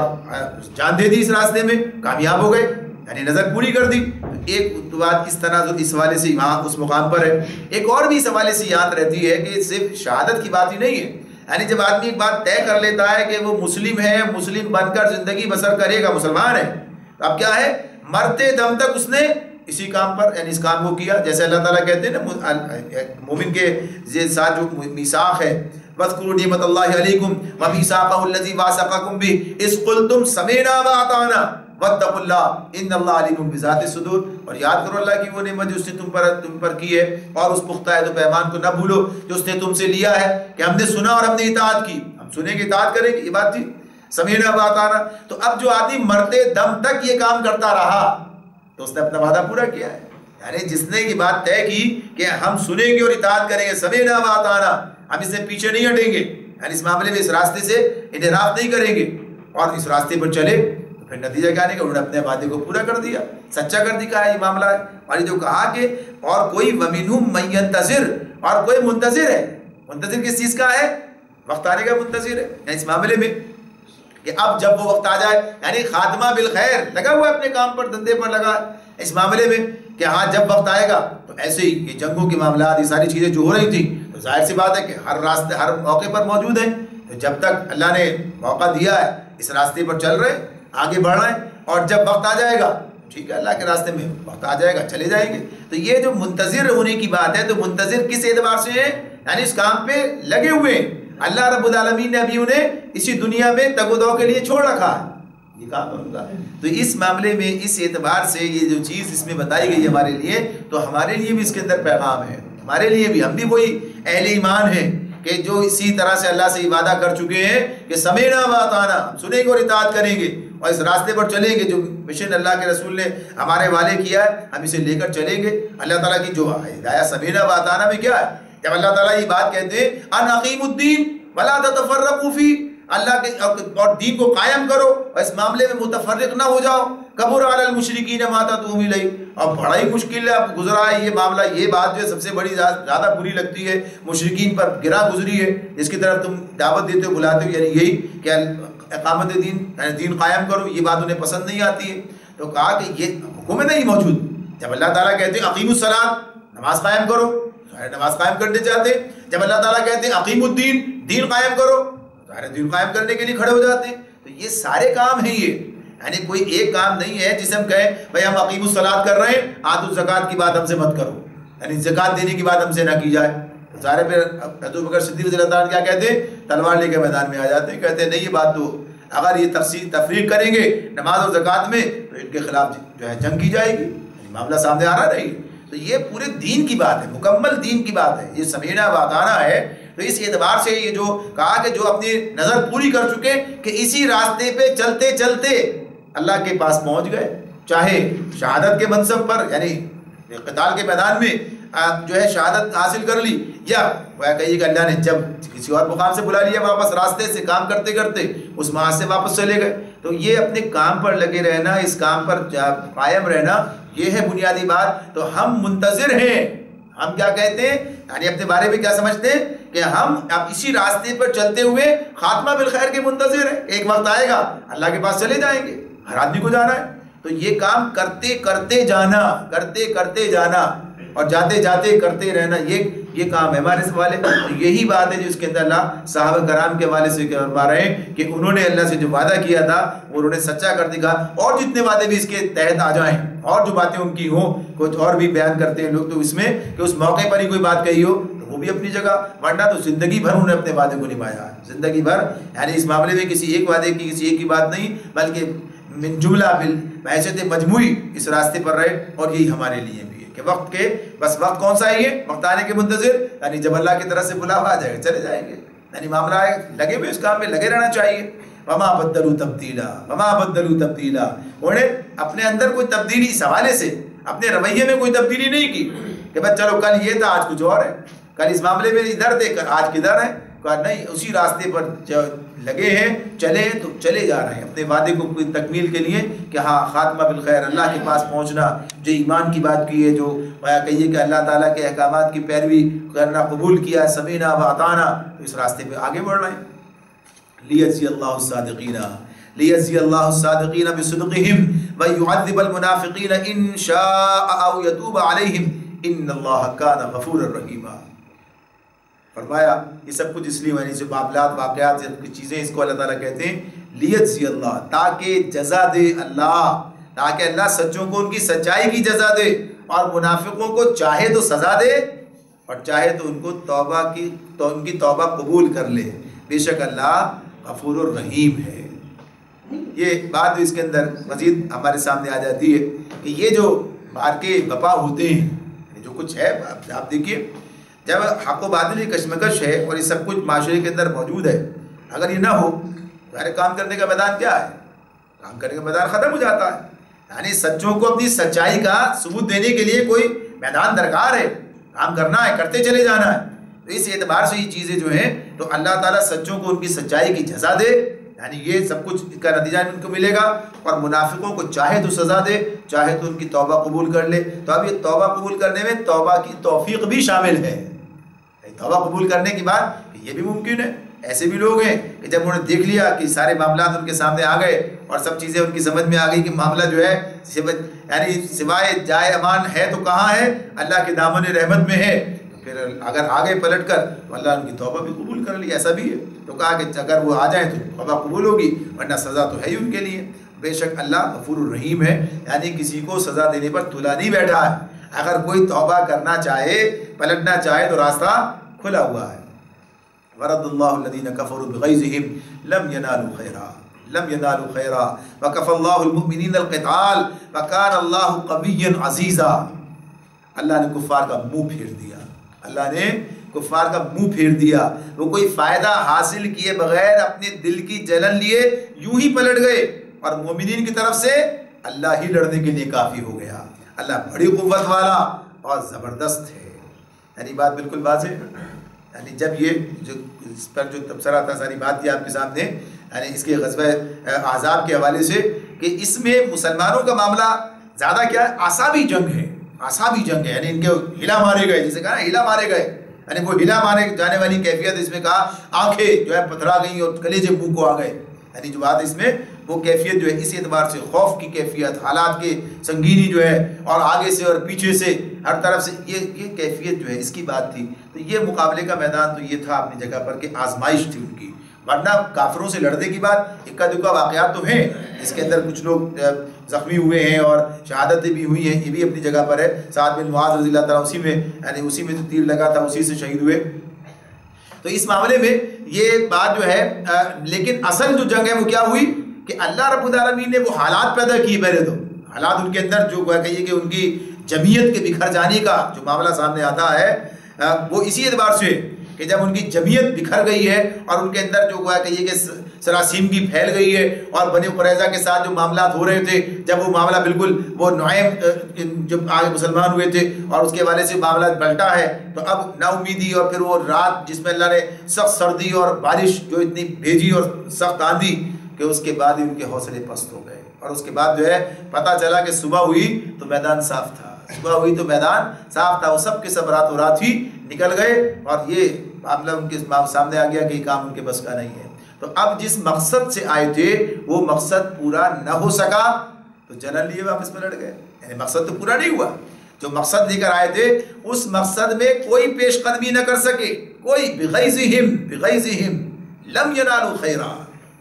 جان دے دی، اس راستے میں کامیاب ہو گئے، یعنی نظر پوری کر دی۔ ایک بات اس طرح اس حوالے سے وہاں اس مقام پر ہے۔ ایک اور بھی اس حوالے سے یاد رہتی ہے کہ صرف شہادت کی بات ہی نہیں ہے، یعنی جب آدمی ایک بات طے کر لیتا ہے کہ وہ مسلم ہے، مسلم بن کر زندگی بسر کرے گا، مسلمان ہے، اب کیا ہے مرتے دم تک اس نے اسی کام پر، یعنی اس کام کو کیا، جیسے اللہ تعالیٰ کہتے ہیں نا مومن کے ساتھ جو میثاق ہے، وَاذْكُرُوا نِعْمَتَ اللَّهِ عَلَيْكُمْ وَمِيثَاقَهُ الَّذِي وَاثَقَكُم بِهِ إِذْ قُلْتُمْ سَمِعْنَا وَأَطَعْنَا وَاتَّقُوا اللَّهَ إِنَّ اللَّهَ عَلِيمٌ بِذَاتِ الصُّدُورِ۔ اور یاد کرو اللہ کی وہ نعمت جو اس نے تم پر کی ہے، اور اس پختہ عہد و پیمان کو نہ بھولو جو اس نے تم سے لیا ہے، کہ ہم نے سنا اور ہم نے اطاعت کی، ہم سنیں گے اطاعت کریں گے، یہ بات تھی سمیعنا وَأَطَعْنَا۔ تو اب جو آدمی مرتے دم تک یہ کام کرتا رہا تو اس نے اپنا وعدہ پورا کیا ہے، یعنی جس نے یہ بات طے کی کہ ہم سنیں گے اور اطاعت کریں گے، سمیعنا وَأَطَعْنَا، ہم اس سے پیچھے نہیں ہٹیں گے، یعنی اس معاملے میں اس راستے سے انحراف نہیں کریں گے، اور اس راستے پر چلے، تو پھر نتیجہ کیا نکلا، انہوں نے اپنے وعدے کو پورا کر دیا، سچا کر دکھایا یہ معاملہ ہے۔ اور یہ جو کہا کہ اور کوئی وَمِنْهُمْ مَن يَنْتَظِرُ، اور کوئی منتظر ہے، منتظر کس چیز کا ہے، وقت آنے کا منتظر ہے، یعنی اس معاملے میں کہ اب جب وہ وقت آ جائے، یعنی خاتمہ بالخیر، لگا ہوا ہے اپنے کام پر، دندے پر لگا ہے اس معاملے میں کہ ہاں جب وقت آئے گا۔ تو ایسے ہی یہ جنگوں کے معاملات، یہ ساری چیزیں جو ہو رہی تھیں، تو ظاہر سی بات ہے کہ ہر راستے ہر موقع پر موجود ہیں، تو جب تک اللہ نے موقع دیا ہے اس راستے پر چل رہے، آگے بڑھ رہے ہیں، اور جب وقت آ جائے گا ٹھیک ہے اللہ کے راستے میں وقت آ جائے گا چلے جائیں گے۔ تو یہ جو منتظر ہونے کی بات ہے، تو منتظر کس اعتبار سے ہے، یعنی اس کام پہ لگے ہوئے ہیں، اللہ رب العالمین نے ابھی انہیں اسی دنیا میں تگ و دو کے لیے چھوڑ رکھا ہے، یہ کام ہوگا۔ تو اس معاملے میں اس اعتبار سے یہ جو چیز اس میں بتائی گئی ہمارے لیے، تو ہمارے لیے بھی اس کے اندر پیغام ہے، ہمارے لیے بھی، ہم بھی وہی اہل ایمان ہیں کہ جو اسی طرح سے اللہ سے یہ وعدہ کر چکے ہیں کہ سمیعنا وأطعنا، ہم سنیں گے اور اطاعت کریں گے، اور اس راستے پر چلیں گے، جو مشن اللہ کے رسول نے ہمارے والے کیا ہے ہم اسے لے کر چلیں گے۔ اللہ تعالیٰ کی جو ہدایت سمیعنا وأطعنا میں کیا ہے، جب اللہ تعالیٰ یہ بات کہتے ہیں ان اقیموا الدین ولا تتفرقوا فیہ، اللہ کے اور دین کو قائم کرو اور اس معاملے میں متفرق نہ ہو جاؤ، کبر علی المشرکین ما تدعوہم الیہ، اور بڑا ہی مشکل ہے اب گزرا ہے یہ معاملہ، یہ بات جو ہے سب سے بڑی زیادہ بری لگتی ہے، مشرکین پر گرا گزری ہے، جس کی طرف تم دعوت دیتے ہو بلاتے ہو، یعنی یہی کہ اقامت دین، یعنی دین قائم کرو، یہ بات انہیں پسند نہیں آتی ہے۔ تو کہا کہ یہ حکم نہیں موجود، جب اللہ تعالیٰ کہتے ہیں اقیموا الصلاۃ، نماز قائم کرو، نماز قائم کرنے چاہتے ہیں، جب اللہ تعالیٰ کہتے ہیں اقیموا الدین، دین قائم کرو، دین قائم کرنے کے لیے کھڑے ہو جاتے ہیں۔ تو یہ سارے کام ہیں، یہ یعنی کوئی ایک کام نہیں ہے جسے ہم کہیں بھائی ہم اقیموا الصلاۃ کر رہے ہیں، آتوا الزکوٰۃ کی بات ہم سے مت کرو، یعنی زکوٰۃ دینے کی بات ہم سے نہ کی جائے۔ تو سارے پھر ابو بکر صدیق رضی اللہ عنہ کیا کہتے ہیں، تلوار لے کے میدان میں آ جاتے ہیں، کہتے ہیں نہیں یہ بات تو اگر یہ تفریق کریں گے نماز اور زکوٰۃ میں تو ان کے خلاف جو ہے جنگ کی جائے گی، یعنی معاملہ سامنے آ رہا نہیں۔ تو یہ پورے دین کی بات ہے، مکمل دین کی بات ہے، یہ سمیعنا وأطعنا ہے۔ تو اس اعتبار سے یہ جو کہا کہ جو اپنی نظر پوری کر چکے کہ اسی راستے پہ چلتے چلتے اللہ کے پاس پہنچ گئے، چاہے شہادت کے منصب پر یعنی قتال کے میدان میں جو ہے شہادت حاصل کر لی، یا وہ کہیے کہ اللہ نے جب کسی اور مقام سے بلا لیا واپس، راستے سے کام کرتے کرتے اس محاذ سے واپس چلے گئے۔ تو یہ اپنے کام پر لگے رہنا، اس کام پر قائم رہنا، یہ ہے بنیادی بات۔ تو ہم منتظر ہیں، ہم کیا کہتے ہیں، یعنی اپنے بارے میں کیا سمجھتے ہیں کہ ہم اب اسی راستے پر چلتے ہوئے خاتمہ بالخیر کے منتظر ہیں، ایک وقت آئے گا اللہ کے پاس چلے جائیں گے، ہر آدمی کو جانا ہے۔ تو یہ کام کرتے کرتے جانا، کرتے کرتے جانا، اور جاتے جاتے کرتے رہنا، یہ کام ہے ہمارے حوالے. یہی بات ہے جو اس کے اندر اللہ صحابہ کرام کے حوالے سے فرما رہے ہیں کہ انہوں نے اللہ سے جو وعدہ کیا تھا وہ انہوں نے سچا کر دکھا. اور جتنے وعدے بھی اس کے تحت آ جائیں اور جو باتیں ان کی ہوں، کچھ اور بھی بیان کرتے ہیں لوگ تو اس میں کہ اس موقع پر ہی کوئی بات کہی ہو تو وہ بھی اپنی جگہ، ورنہ تو زندگی بھر انہوں نے اپنے وعدے کو نبھایا، زندگی بھر. یعنی اس معاملے میں کسی ایک وعدے کی، کسی ایک کی بات نہیں، بلکہ من جملہ بحیثیت مجموعی اس راستے پر رہے. اور یہی ہمارے لیے بھی ہے کہ وقت کے بس وقت کون سا ہے، یہ وقت آنے کے منتظر، یعنی جب اللہ کی طرف سے بلاوا آ جائے گا چلے جائیں گے. یعنی معاملہ ہے لگے ہوئے اس کام میں لگے رہنا چاہیے. وما بدلوا تبدیلا، وما بدلوا تبدیلا. انہوں نے اپنے اندر کوئی تبدیلی اس حوالے سے اپنے رویے میں کوئی تبدیلی نہیں کی کہ بس چلو کل یہ تھا آج کچھ اور ہے، کل اس معاملے میں ادھر تھے آج کدھر ہے. نہیں، اسی راستے پر جو لگے ہیں چلے تو چلے جا رہے ہیں اپنے وعدے کو تکمیل کے لیے کہ ہاں خاتمہ بالخیر، اللہ کے پاس پہنچنا. جو ایمان کی بات کی ہے، جو کہیے کہ اللہ تعالیٰ کے احکامات کی پیروی کرنا قبول کیا، سمینا و اطعنا، تو اس راستے پہ آگے بڑھ رہے ہیں. لیجزی اللہ الصادقین، لیجزی اللہ الصادقین بصدقہم ویعذب المنافقین ان شاء او یتوب علیہم ان اللہ کان غفورا رحیما. فرمایا یہ سب کچھ اس لیے یعنی جو معاملات واقعات چیزیں اس کو اللہ تعالیٰ کہتے ہیں لیجزی اللہ، تاکہ جزا دے اللہ، تاکہ اللہ سچوں کو ان کی سچائی کی جزا دے اور منافقوں کو چاہے تو سزا دے اور چاہے تو ان کو توبہ کی تو ان کی توبہ قبول کر لے. بے شک اللہ غفور الرحیم ہے. یہ بات اس کے اندر مزید ہمارے سامنے آ جاتی ہے کہ یہ جو مارکے بپا ہوتے ہیں، جو کچھ ہے آپ دیکھیے، جب حق و باطل کی کشمکش ہے اور یہ سب کچھ معاشرے کے اندر موجود ہے، اگر یہ نہ ہو ظاہر کام کرنے کا میدان کیا ہے، کام کرنے کا میدان ختم ہو جاتا ہے. یعنی سچوں کو اپنی سچائی کا ثبوت دینے کے لیے کوئی میدان درکار ہے، کام کرنا ہے، کرتے چلے جانا ہے. تو اس اعتبار سے یہ چیزیں جو ہیں تو اللہ تعالیٰ سچوں کو ان کی سچائی کی جزا دے، یعنی یہ سب کچھ اس کا نتیجہ ان کو ملے گا. اور منافقوں کو چاہے تو سزا دے، چاہے تو ان کی توبہ قبول کر لے. تو اب یہ توبہ قبول کرنے میں توبہ کی توفیق بھی شامل ہے. توبہ قبول کرنے کی بات یہ بھی ممکن ہے. ایسے بھی لوگ ہیں کہ جب انہوں نے دیکھ لیا کہ سارے معاملات ان کے سامنے آ گئے اور سب چیزیں ان کی سمجھ میں آ گئی کہ معاملہ جو ہے یعنی سوائے جائے امان ہے تو کہاں ہے، اللہ کے دامن رحمت میں ہے، تو پھر اگر آگے پلٹ کر تو اللہ ان کی توبہ بھی قبول کر لی. ایسا بھی ہے تو کہا کہ اگر وہ آ جائیں تو توبہ قبول ہوگی، ورنہ سزا تو ہے ہی ان کے لیے. بے شک اللہ غفور الرحیم ہے، یعنی کسی کو سزا دینے پر تلا نہیں بیٹھا ہے. اگر کوئی توبہ کرنا چاہے، پلٹنا چاہے تو راستہ کھلا ہوا ہے. ورد اللہ الذین کفروا بغیظہم لم ینالوا خیرا، لم ینالوا خیرا وکفى اللہ المؤمنین القتال وکان اللہ قویا عزیزا. اللہ نے کفار کا منہ پھیر دیا، اللہ نے کفار کا منہ پھیر دیا. وہ کوئی فائدہ حاصل کیے بغیر اپنے دل کی جلن لیے یوں ہی پلٹ گئے، اور مومنین کی طرف سے اللہ ہی لڑنے کے لیے کافی ہو گیا. اللہ بڑی قوت والا اور زبردست ہے. یعنی بات بالکل واضح ہے. یعنی جب یہ جو اس پر جو تبصرہ تھا ساری بات تھی آپ کے سامنے، یعنی اس کے غزوہ احزاب کے حوالے سے کہ اس میں مسلمانوں کا معاملہ زیادہ کیا ہے، اعصابی جنگ ہے. اعصابی جنگ ہے، یعنی ان کے ہلا مارے گئے، جسے کہا نا ہلا مارے گئے، یعنی وہ ہلا مارے جانے والی کیفیت اس میں کہا آنکھیں جو ہے پتھرا گئیں اور کلیجے منہ کو آ گئے. یعنی جو بات اس میں وہ کیفیت جو ہے اس اعتبار سے خوف کی کیفیت، حالات کے سنگینی جو ہے، اور آگے سے اور پیچھے سے ہر طرف سے یہ کیفیت جو ہے اس کی بات تھی. تو یہ مقابلے کا میدان تو یہ تھا اپنی جگہ پر کہ آزمائش تھی ان کی. ورنہ کافروں سے لڑنے کی بات اکا دکا واقعات تو ہیں، اس کے اندر کچھ لوگ زخمی ہوئے ہیں اور شہادتیں بھی ہوئی ہیں، یہ بھی اپنی جگہ پر ہے. سعد بن معاذ رضی اللہ تعالیٰ اسی میں یعنی اسی میں جو تیر لگا تھا اسی سے شہید ہوئے. تو اس معاملے میں یہ بات جو ہے، لیکن اصل جو جنگ ہے وہ کیا ہوئی کہ اللہ رب العالمین نے وہ حالات پیدا کیے. پہلے تو حالات ان کے اندر جو کہیے کہ ان کی جمعیت کے بکھر جانے کا جو معاملہ سامنے آتا ہے وہ اسی اعتبار سے کہ جب ان کی جمعیت بکھر گئی ہے اور ان کے اندر جو کہیے کہ سراسیمگی پھیل گئی ہے، اور بنی قریظہ کے ساتھ جو معاملات ہو رہے تھے، جب وہ معاملہ بالکل وہ نعیم جب آگے مسلمان ہوئے تھے اور اس کے حوالے سے معاملہ پلٹا ہے، تو اب نا امیدی اور پھر وہ رات جس میں اللہ نے سخت سردی اور بارش جو اتنی بھیجی اور سخت آندھی کہ اس کے بعد ہی ان کے حوصلے پست ہو گئے. اور اس کے بعد جو ہے پتہ چلا کہ صبح ہوئی تو میدان صاف تھا، صبح ہوئی تو میدان صاف تھا. وہ سب کے سب راتوں رات ہی نکل گئے اور یہ معاملہ ان کے سامنے آ گیا کہ یہ کام ان کے بس کا نہیں ہے. تو اب جس مقصد سے آئے تھے وہ مقصد پورا نہ ہو سکا تو جلن لیے واپس پلٹ گئے. یعنی مقصد تو پورا نہیں ہوا، جو مقصد لے کر آئے تھے اس مقصد میں کوئی پیش قدمی نہ کر سکے، کوئی بغیظہم لم ینالوا خیرا،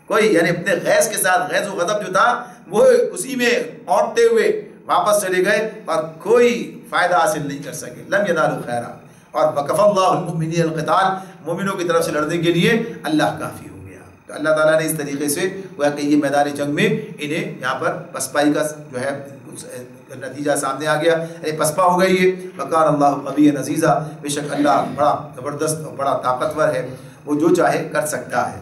کوئی یعنی اپنے غیظ کے ساتھ، غیظ و غضب جو تھا وہ اسی میں اونٹتے ہوئے واپس چلے گئے اور کوئی فائدہ حاصل نہیں کر سکے، لم ینالوا خیرا۔ اور وکفى اللہ المؤمنین القتال، مومنوں کی طرف سے لڑنے کے لیے اللہ کافی ہو گیا۔ تو اللہ تعالیٰ نے اس طریقے سے گویا کہ یہ میدان جنگ میں انہیں یہاں پر پسپائی کا جو ہے نتیجہ سامنے آ گیا، یعنی پسپا ہو گئی ہے۔ وکان اللہ قویا عزیزا، بے شک اللہ بڑا زبردست اور بڑا طاقتور ہے، وہ جو چاہے کر سکتا ہے۔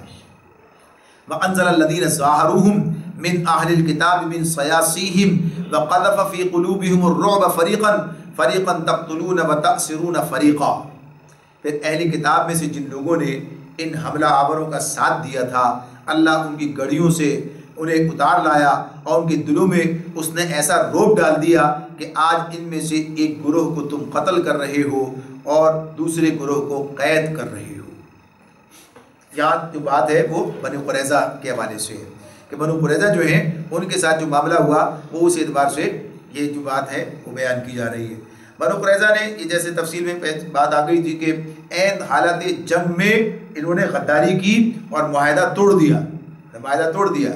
وَأَنزَلَ الَّذِينَ ظَاهَرُوهُم مِّنْ أَهْلِ الْكِتَابِ مِنْ صَيَاصِيهِمْ وَقَذَفَ فِي قُلُوبِهِمُ الرُّعْبَ فَرِيقًا تَقْتُلُونَ وَتَأْسِرُونَ فَرِيقًا۔ پھر اہل کتاب میں سے جن لوگوں نے ان حملہ آوروں کا ساتھ دیا تھا، اللہ ان کی گڑھیوں سے انہیں اتار لایا اور ان کے دلوں میں اس نے ایسا روب ڈال دیا کہ آج ان میں سے ایک گروہ کو تم قتل کر رہے ہو اور دوسرے گروہ کو قید کر رہے ہو۔ یہاں جو بات ہے وہ بنو قریظہ کے حوالے سے ہے کہ بنو قریظہ جو ہیں ان کے ساتھ جو معاملہ ہوا وہ اس اعتبار سے یہ جو بات ہے وہ بیان کی جا رہی ہے۔ بنو قریظہ نے یہ جیسے تفصیل میں بات آ گئی تھی کہ عین حالت جنگ میں انہوں نے غداری کی اور معاہدہ توڑ دیا،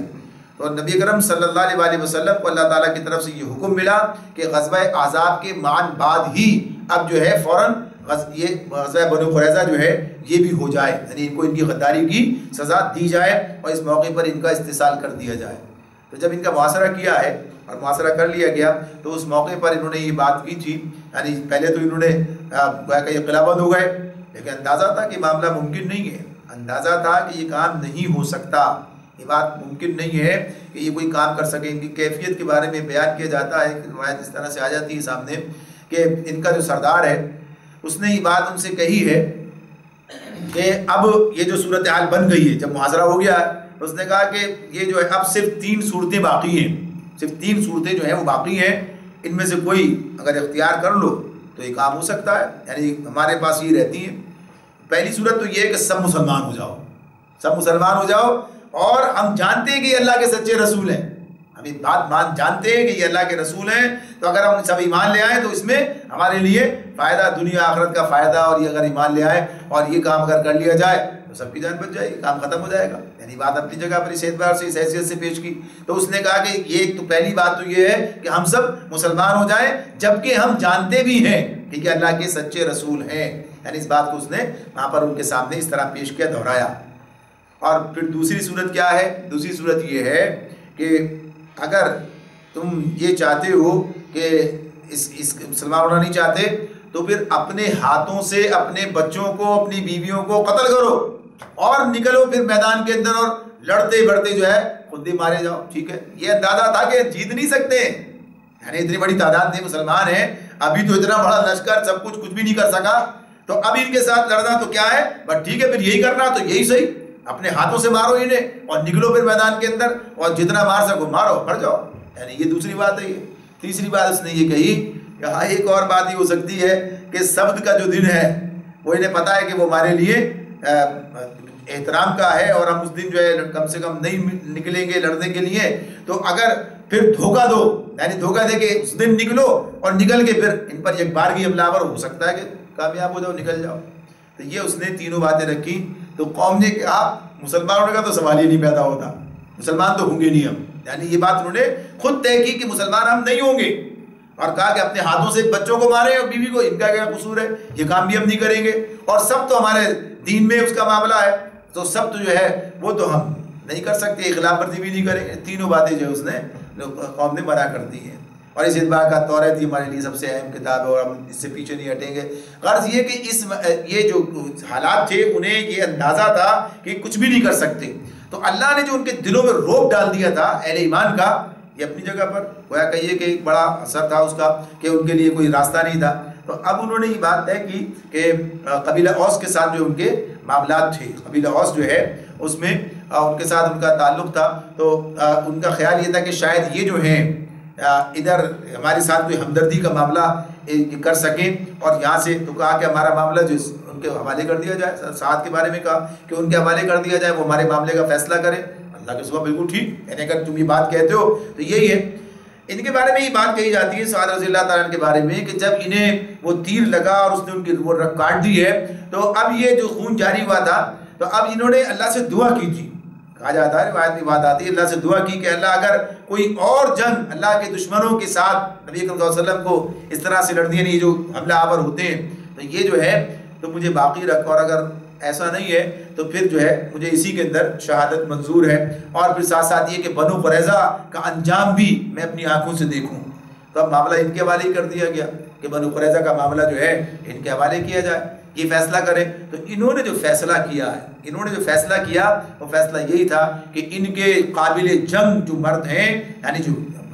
تو نبی کرم صلی اللہ علیہ وسلم کو اللہ تعالیٰ کی طرف سے یہ حکم ملا کہ غزوہ احزاب کے معاً بعد ہی اب جو ہے فوراً یہ غزوہ بنو قریظہ جو ہے یہ بھی ہو جائے، یعنی ان کو ان کی غداری کی سزا دی جائے اور اس موقع پر ان کا استحصال کر دیا جائے۔ تو جب ان کا محاصرہ کیا ہے اور محاصرہ کر لیا گیا تو اس موقع پر انہوں نے یہ بات کی تھی، یعنی پہلے تو انہوں نے گویا کہ یہ قلعہ بند ہو گئے، لیکن اندازہ تھا کہ معاملہ ممکن نہیں ہے، اندازہ تھا کہ یہ کام نہیں ہو سکتا، یہ بات ممکن نہیں ہے کہ یہ کوئی کام کر سکے۔ ان کی کیفیت کے بارے میں بیان کیا جاتا ہے کہ روایت اس طرح سے آ جاتی ہے سامنے کہ ان کا جو سردار ہے اس نے یہ بات ان سے کہی ہے کہ اب یہ جو صورتحال بن گئی ہے، جب محاصرہ ہو گیا اس نے کہا کہ یہ جو ہے اب صرف 3 صورتیں باقی ہیں، صرف 3 صورتیں جو ہیں وہ باقی ہیں، ان میں سے کوئی اگر اختیار کر لو تو یہ کام ہو سکتا ہے، یعنی ہمارے پاس یہ رہتی ہیں۔ پہلی صورت تو یہ ہے کہ سب مسلمان ہو جاؤ اور ہم جانتے ہیں کہ یہ اللہ کے سچے رسول ہیں، ہم یہ بات جانتے ہیں کہ یہ اللہ کے رسول ہیں، تو اگر ہم سب ایمان لے آئیں تو اس میں ہمارے لیے فائدہ، دنیا آخرت کا فائدہ، اور یہ اگر ایمان لے آئے اور یہ کام اگر کر لیا جائے تو سب کی جان بچ جائے گی، کام ختم ہو جائے گا۔ یعنی بات اپنی جگہ پر اس اعتبار سے اس حیثیت سے پیش کی۔ تو اس نے کہا کہ یہ تو پہلی بات تو یہ ہے کہ ہم سب مسلمان ہو جائیں، جبکہ ہم جانتے بھی ہیں کہ یہ اللہ کے سچے رسول ہیں، یعنی اس بات کو اس نے وہاں پر ان کے سامنے اس طرح پیش کیا، دہرایا۔ اور پھر دوسری صورت کیا ہے؟ دوسری صورت یہ ہے کہ اگر تم یہ چاہتے ہو کہ اس مسلمان ہونا نہیں چاہتے تو پھر اپنے ہاتھوں سے اپنے بچوں کو، اپنی بیویوں کو قتل کرو اور نکلو پھر میدان کے اندر اور لڑتے بڑھتے جو ہے خود ہی مارے جاؤ، ٹھیک ہے؟ یہ اندازہ تھا کہ جیت نہیں سکتے، یعنی اتنی بڑی تعداد میں مسلمان ہیں، ابھی تو اتنا بڑا لشکر سب کچھ بھی نہیں کر سکا، تو اب ان کے ساتھ لڑنا تو کیا ہے، بس ٹھیک ہے پھر یہی کرنا تو یہی صحیح، اپنے ہاتھوں سے مارو انہیں اور نکلو پھر میدان کے اندر اور جتنا مار سکو مارو، مر جاؤ، یعنی یہ دوسری بات ہے۔ یہ تیسری بات اس نے یہ کہی کہ ہاں ایک اور بات یہ ہو سکتی ہے کہ سبت کا جو دن ہے وہ انہیں پتا ہے کہ وہ ہمارے لیے احترام کا ہے اور ہم اس دن جو ہے کم سے کم نہیں نکلیں گے لڑنے کے لیے، تو اگر پھر دھوکہ دو، یعنی دھوکہ دے کہ اس دن نکلو اور نکل کے پھر ان پر ایک بارگی حملہ آور ہو سکتا ہے کہ کامیاب ہو جاؤ، نکل جاؤ۔ تو یہ اس نے تینوں باتیں رکھی، تو قوم نے کہا مسلمان ہونے کا تو سوال ہی نہیں پیدا ہوتا، مسلمان تو ہوں گے نہیں ہم، یعنی یہ بات انہوں نے خود طے کی کہ مسلمان ہم نہیں ہوں گے، اور کہا کہ اپنے ہاتھوں سے بچوں کو مارے اور بیوی کو، ان کا کیا قصور ہے، یہ کام بھی ہم نہیں کریں گے، اور سب تو ہمارے دین میں اس کا معاملہ ہے، تو سب تو جو ہے وہ تو ہم نہیں کر سکتے، خلاف ورزی بھی نہیں کریں گے۔ تینوں باتیں جو اس نے قوم نے منع کر دی ہیں، اور اس اعتبار کا توریت ہمارے لیے سب سے اہم کتاب ہے اور ہم اس سے پیچھے نہیں ہٹیں گے۔ غرض یہ کہ یہ جو حالات تھے انہیں یہ اندازہ تھا کہ کچھ بھی نہیں کر سکتے، تو اللہ نے جو ان کے دلوں میں روب ڈال دیا تھا اہل ایمان کا، یہ اپنی جگہ پر گویا کہیے کہ ایک بڑا اثر تھا اس کا کہ ان کے لیے کوئی راستہ نہیں تھا۔ تو اب انہوں نے یہ بات طے کی کہ قبیلہ اوس کے ساتھ جو ان کے معاملات تھے، قبیلہ اوس جو ہے اس میں ان کے ساتھ ان کا تعلق تھا، تو ان کا خیال یہ تھا کہ شاید یہ جو ہیں ادھر ہمارے ساتھ کوئی ہمدردی کا معاملہ کر سکیں، اور یہاں سے تو کہا کہ ہمارا معاملہ جو ان کے حوالے کر دیا جائے، سعد کے بارے میں کہا کہ ان کے حوالے کر دیا جائے، وہ ہمارے معاملے کا فیصلہ کریں۔ اللہ کے سوا بالکل ٹھیک، یعنی اگر تم یہ بات کہتے ہو تو یہی ہے، ان کے بارے میں یہ بات کہی جاتی ہے سعد رضی اللہ تعالیٰ عنہ کے بارے میں کہ جب انہیں وہ تیر لگا اور اس نے ان کی وہ رگ کاٹ دی ہے تو اب یہ جو خون جاری ہوا تھا تو اب انہوں نے اللہ سے دعا کی تھی. کہا جاتا ہے روایت میں بات آتی ہے اللہ سے دعا کی کہ اللہ اگر کوئی اور جنگ اللہ کے دشمنوں کے ساتھ نبی اکرم صلی اللہ علیہ وسلم کو اس طرح سے لڑتی نہیں جو حملہ آور ہوتے ہیں تو یہ جو ہے تو مجھے باقی رکھ، اور اگر ایسا نہیں ہے تو پھر جو ہے مجھے اسی کے اندر شہادت منظور ہے. اور پھر ساتھ ساتھ یہ کہ بنو قریظہ کا انجام بھی میں اپنی آنکھوں سے دیکھوں. تو اب معاملہ ان کے حوالے کر دیا گیا کہ بنو قریظہ کا معاملہ جو ہے ان کے حوالے کیا جائے، یہ فیصلہ کریں. تو انہوں نے جو فیصلہ کیا ہے، انہوں نے جو فیصلہ کیا وہ فیصلہ یہی تھا کہ ان کے قابل جنگ جو مرد ہیں، یعنی جو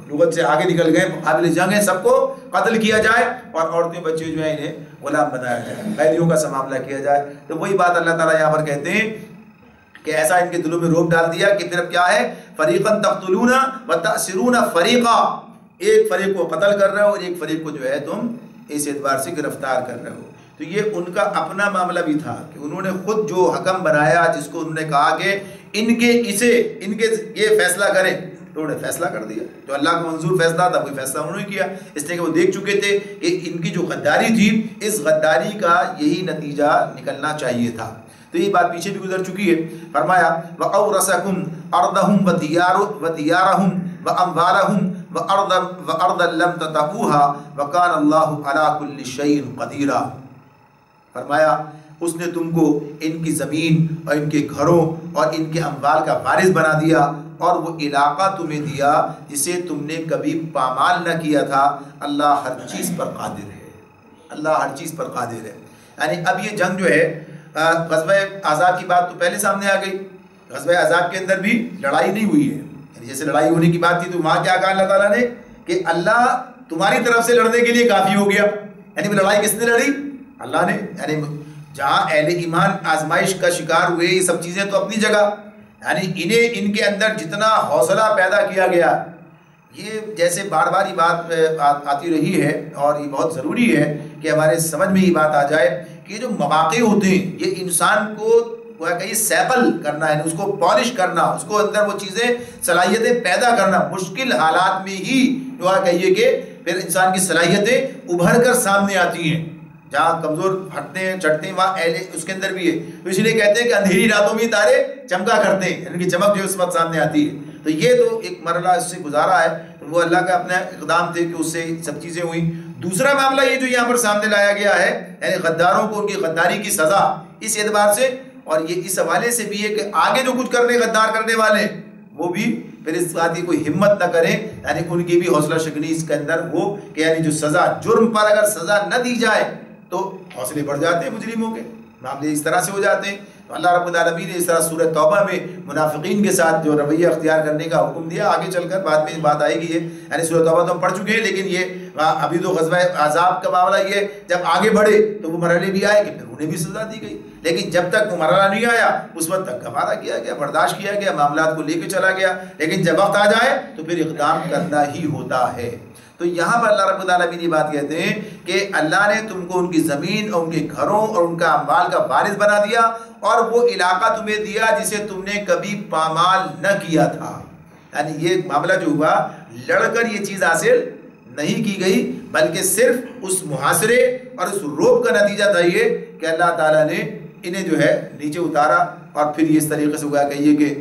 لغت سے آگے نکل گئے قابل جنگ ہیں، سب کو قتل کیا جائے اور عورتیں بچے جو ہیں انہیں غلام بنایا جائے، قیدیوں کا معاملہ کیا جائے. تو وہی بات اللہ تعالیٰ یہاں پر کہتے ہیں کہ ایسا ان کے دلوں میں روب ڈال دیا کہ پھر اب کیا ہے، فریقاً تقتلون وتأسرون فریقا، ایک فریق کو قتل کر رہے ہو اور ایک فریق کو جو ہے تم اس اعتبار سے گرفتار کر رہے ہو. تو یہ ان کا اپنا معاملہ بھی تھا کہ انہوں نے خود جو حکم بنایا، جس کو انہوں نے کہا کہ ان کے یہ فیصلہ کریں، تو انہوں نے فیصلہ کر دیا. جو اللہ کا منظور فیصلہ تھا وہی فیصلہ انہوں نے کیا، اس لیے کہ وہ دیکھ چکے تھے کہ ان کی جو غداری تھی اس غداری کا یہی نتیجہ نکلنا چاہیے تھا. تو یہ بات پیچھے بھی گزر چکی ہے. فرمایا وَأَوْرَثَكُمْ أَرْضَهُمْ وَدِيَارَهُمْ وَأَمْوَالَهُمْ وَأَرْضًا لَمْ تَطَئُوهَا وَكَانَ اللَّهُ عَلَى كُلِّ شَيْءٍ قَدِيرًا. فرمایا اس نے تم کو ان کی زمین اور ان کے گھروں اور ان کے اموال کا وارث بنا دیا اور وہ علاقہ تمہیں دیا جسے تم نے کبھی پامال نہ کیا تھا. اللہ ہر چیز پر قادر ہے، اللہ ہر چیز پر قادر ہے. یعنی اب یہ جنگ جو ہے، غزوہ احزاب کی بات تو پہلے سامنے آ گئی. غزوہ احزاب کے اندر بھی لڑائی نہیں ہوئی ہے، یعنی جیسے لڑائی ہونے کی بات تھی تو وہاں کیا کہا اللہ تعالیٰ نے کہ اللہ تمہاری طرف سے لڑنے کے لیے کافی ہو گیا. یعنی لڑائی کس نے لڑی؟ اللہ نے. یعنی جہاں اہل ایمان آزمائش کا شکار ہوئے، یہ سب چیزیں تو اپنی جگہ، یعنی ان کے اندر جتنا حوصلہ پیدا کیا گیا، یہ جیسے بار بار یہ بات آتی رہی ہے اور یہ بہت ضروری ہے کہ ہمارے سمجھ میں یہ بات آ جائے کہ جو مواقع ہوتے ہیں یہ انسان کو کہیں سیپل کرنا ہے، اس کو پالش کرنا، اس کو اندر وہ چیزیں صلاحیتیں پیدا کرنا. مشکل حالات میں ہی جو کہیے کہ پھر انسان کی صلاحیتیں ابھر کر سامنے آتی ہیں. جہاں کمزور ہٹتے ہیں چڑھتے ہیں وہاں اہل اس کے اندر بھی ہے. تو اس لیے کہتے ہیں کہ اندھیری راتوں میں تارے چمکا کرتے ہیں، یعنی کہ چمک جو اس وقت سامنے آتی ہے. تو یہ تو ایک مرحلہ اس سے گزارا ہے، تو وہ اللہ کا اپنا اقدام تھے کہ اس سے سب چیزیں ہوئیں. دوسرا معاملہ یہ جو یہاں پر سامنے لایا گیا ہے، یعنی غداروں کو ان کی غداری کی سزا اس اعتبار سے، اور یہ اس حوالے سے بھی ہے کہ آگے جو کچھ کرنے غدار کرنے والے وہ بھی پھر اس بات کی کوئی ہمت نہ کریں، یعنی ان کی بھی حوصلہ شکنی اس کے اندر ہو کہ یعنی جو سزا، جرم پر اگر سزا نہ دی جائے تو حوصلے بڑھ جاتے ہیں مجرموں کے، معاملے اس طرح سے ہو جاتے ہیں. تو اللہ رب العالمین نے اس طرح سورہ توبہ میں منافقین کے ساتھ جو رویہ اختیار کرنے کا حکم دیا، آگے چل کر بعد میں بات آئے گی. یعنی سورہ توبہ تو ہم پڑھ چکے ہیں، لیکن یہ ابھی تو غزوہ احزاب کا معاملہ یہ جب آگے بڑھے تو وہ مرحلے بھی آئے کہ پھر انہیں بھی سزا دی گئی. لیکن جب تک وہ مرحلہ نہیں آیا اس وقت تک گوارا کیا گیا، برداشت کیا گیا، معاملات کو لے کے چلا گیا. لیکن جب وقت آ جائے تو پھر اقدام کرنا ہی ہوتا ہے. تو یہاں پر اللہ رب العالمین یہ بات کہتے ہیں کہ اللہ نے تم کو ان کی زمین اور ان کے گھروں اور ان کا اموال کا وارث بنا دیا اور وہ علاقہ تمہیں دیا جسے تم نے کبھی پامال نہ کیا تھا. یعنی یہ معاملہ جو ہوا لڑ کر یہ چیز حاصل نہیں کی گئی، بلکہ صرف اس محاصرے اور اس روب کا نتیجہ تھا یہ کہ اللہ تعالیٰ نے انہیں جو ہے نیچے اتارا اور پھر یہ اس طریقے سے ہوا کہیے کہ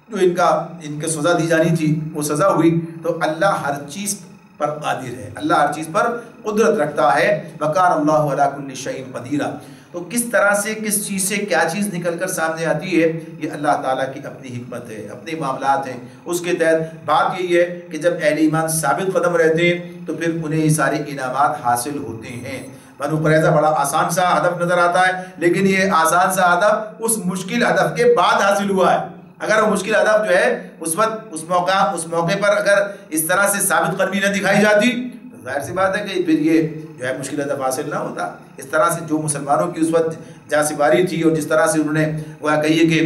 جو ان کے سزا دی جانی تھی وہ سزا ہوئی. تو اللہ ہر چیز پر قادر ہے، اللہ ہر چیز پر قدرت رکھتا ہے. وَكَانَ اللَّهُ عَلَى كُلِّ شَيْءٍ قَدِيرًا. تو کس طرح سے کس چیز سے کیا چیز نکل کر سامنے آتی ہے، یہ اللہ تعالیٰ کی اپنی حکمت ہے، اپنے معاملات ہیں. اس کے تحت بات یہی ہے کہ جب اہل ایمان ثابت قدم رہتے ہیں تو پھر انہیں یہ سارے انعامات حاصل ہوتے ہیں. بنو قریظہ بڑا آسان سا ہدف نظر آتا ہے، لیکن یہ آسان سا ہدف اس مشکل ہدف کے بعد حاصل ہوا ہے. اگر وہ مشکل ہدف جو ہے اس وقت اس موقع پر اگر اس طرح سے ثابت قدمی نہ دکھائی جاتی تو ظاہر سی بات ہے کہ پھر یہ جو ہے مشکل ہدف حاصل نہ ہوتا. اس طرح سے جو مسلمانوں کی اس وقت جانسباری تھی اور جس طرح سے انہوں نے وہ کہیے کہ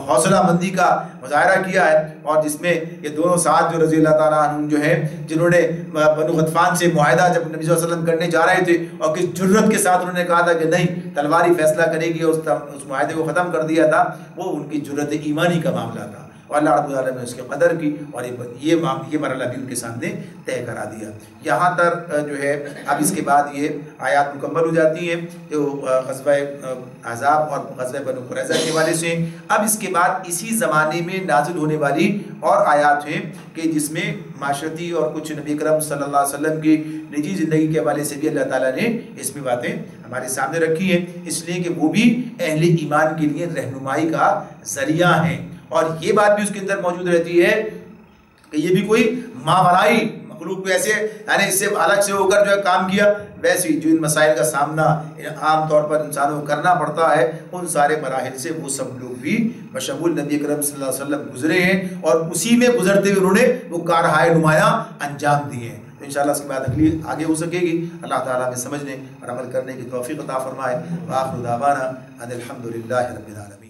حوصلہ مندی کا مظاہرہ کیا ہے، اور جس میں یہ دونوں ساتھ جو رضی اللہ تعالیٰ عنہ جو ہیں جنہوں نے بنو غطفان سے معاہدہ جب نبی صلی اللہ علیہ وسلم کرنے جا رہے تھے اور کس جرت کے ساتھ انہوں نے کہا تھا کہ نہیں تلوار ہی فیصلہ کرے گی، اور اس معاہدے کو ختم کر دیا تھا، وہ ان کی جرت ایمانی کا معاملہ تھا. اور اللہ رب العالمین نے اس کی قدر کی اور یہ مرحلہ بھی ان کے سامنے طے کرا دیا۔ یہاں تک جو ہے اب اس کے بعد یہ آیات مکمل ہو جاتی ہیں جو غزوہ احزاب اور غزوہ بنو قریظہ کے حوالے سے۔ اب اس کے بعد اسی زمانے میں نازل ہونے والی اور آیات ہیں کہ جس میں معاشرتی اور کچھ نبی کرم صلی اللہ علیہ وسلم کی نجی زندگی کے حوالے سے بھی اللہ تعالیٰ نے اس میں باتیں ہمارے سامنے رکھی ہیں، اس لیے کہ وہ بھی اہل ایمان کے لیے رہنمائی کا ذریعہ ہیں، اور یہ بات بھی اس کے اندر موجود رہتی ہے کہ یہ بھی کوئی ماورائی مخلوق پہ ایسے یعنی اس سے الگ سے ہو کر جو ہے کام کیا، ویسے ہی جو ان مسائل کا سامنا عام طور پر انسانوں کو کرنا پڑتا ہے ان سارے مراحل سے وہ سب لوگ بھی بشمول نبی کرم صلی اللہ علیہ وسلم گزرے ہیں، اور اسی میں گزرتے ہوئے انہوں نے وہ کارہائے نمایاں انجام دیے ہیں۔ تو انشاءاللہ اس کے بعد اگلی آگے ہو سکے گی۔ اللہ تعالیٰ ہمیں سمجھنے اور عمل کرنے کی توفیق عطا فرمائے۔ وآخر دعوانا ان الحمد للہ رب العالمین۔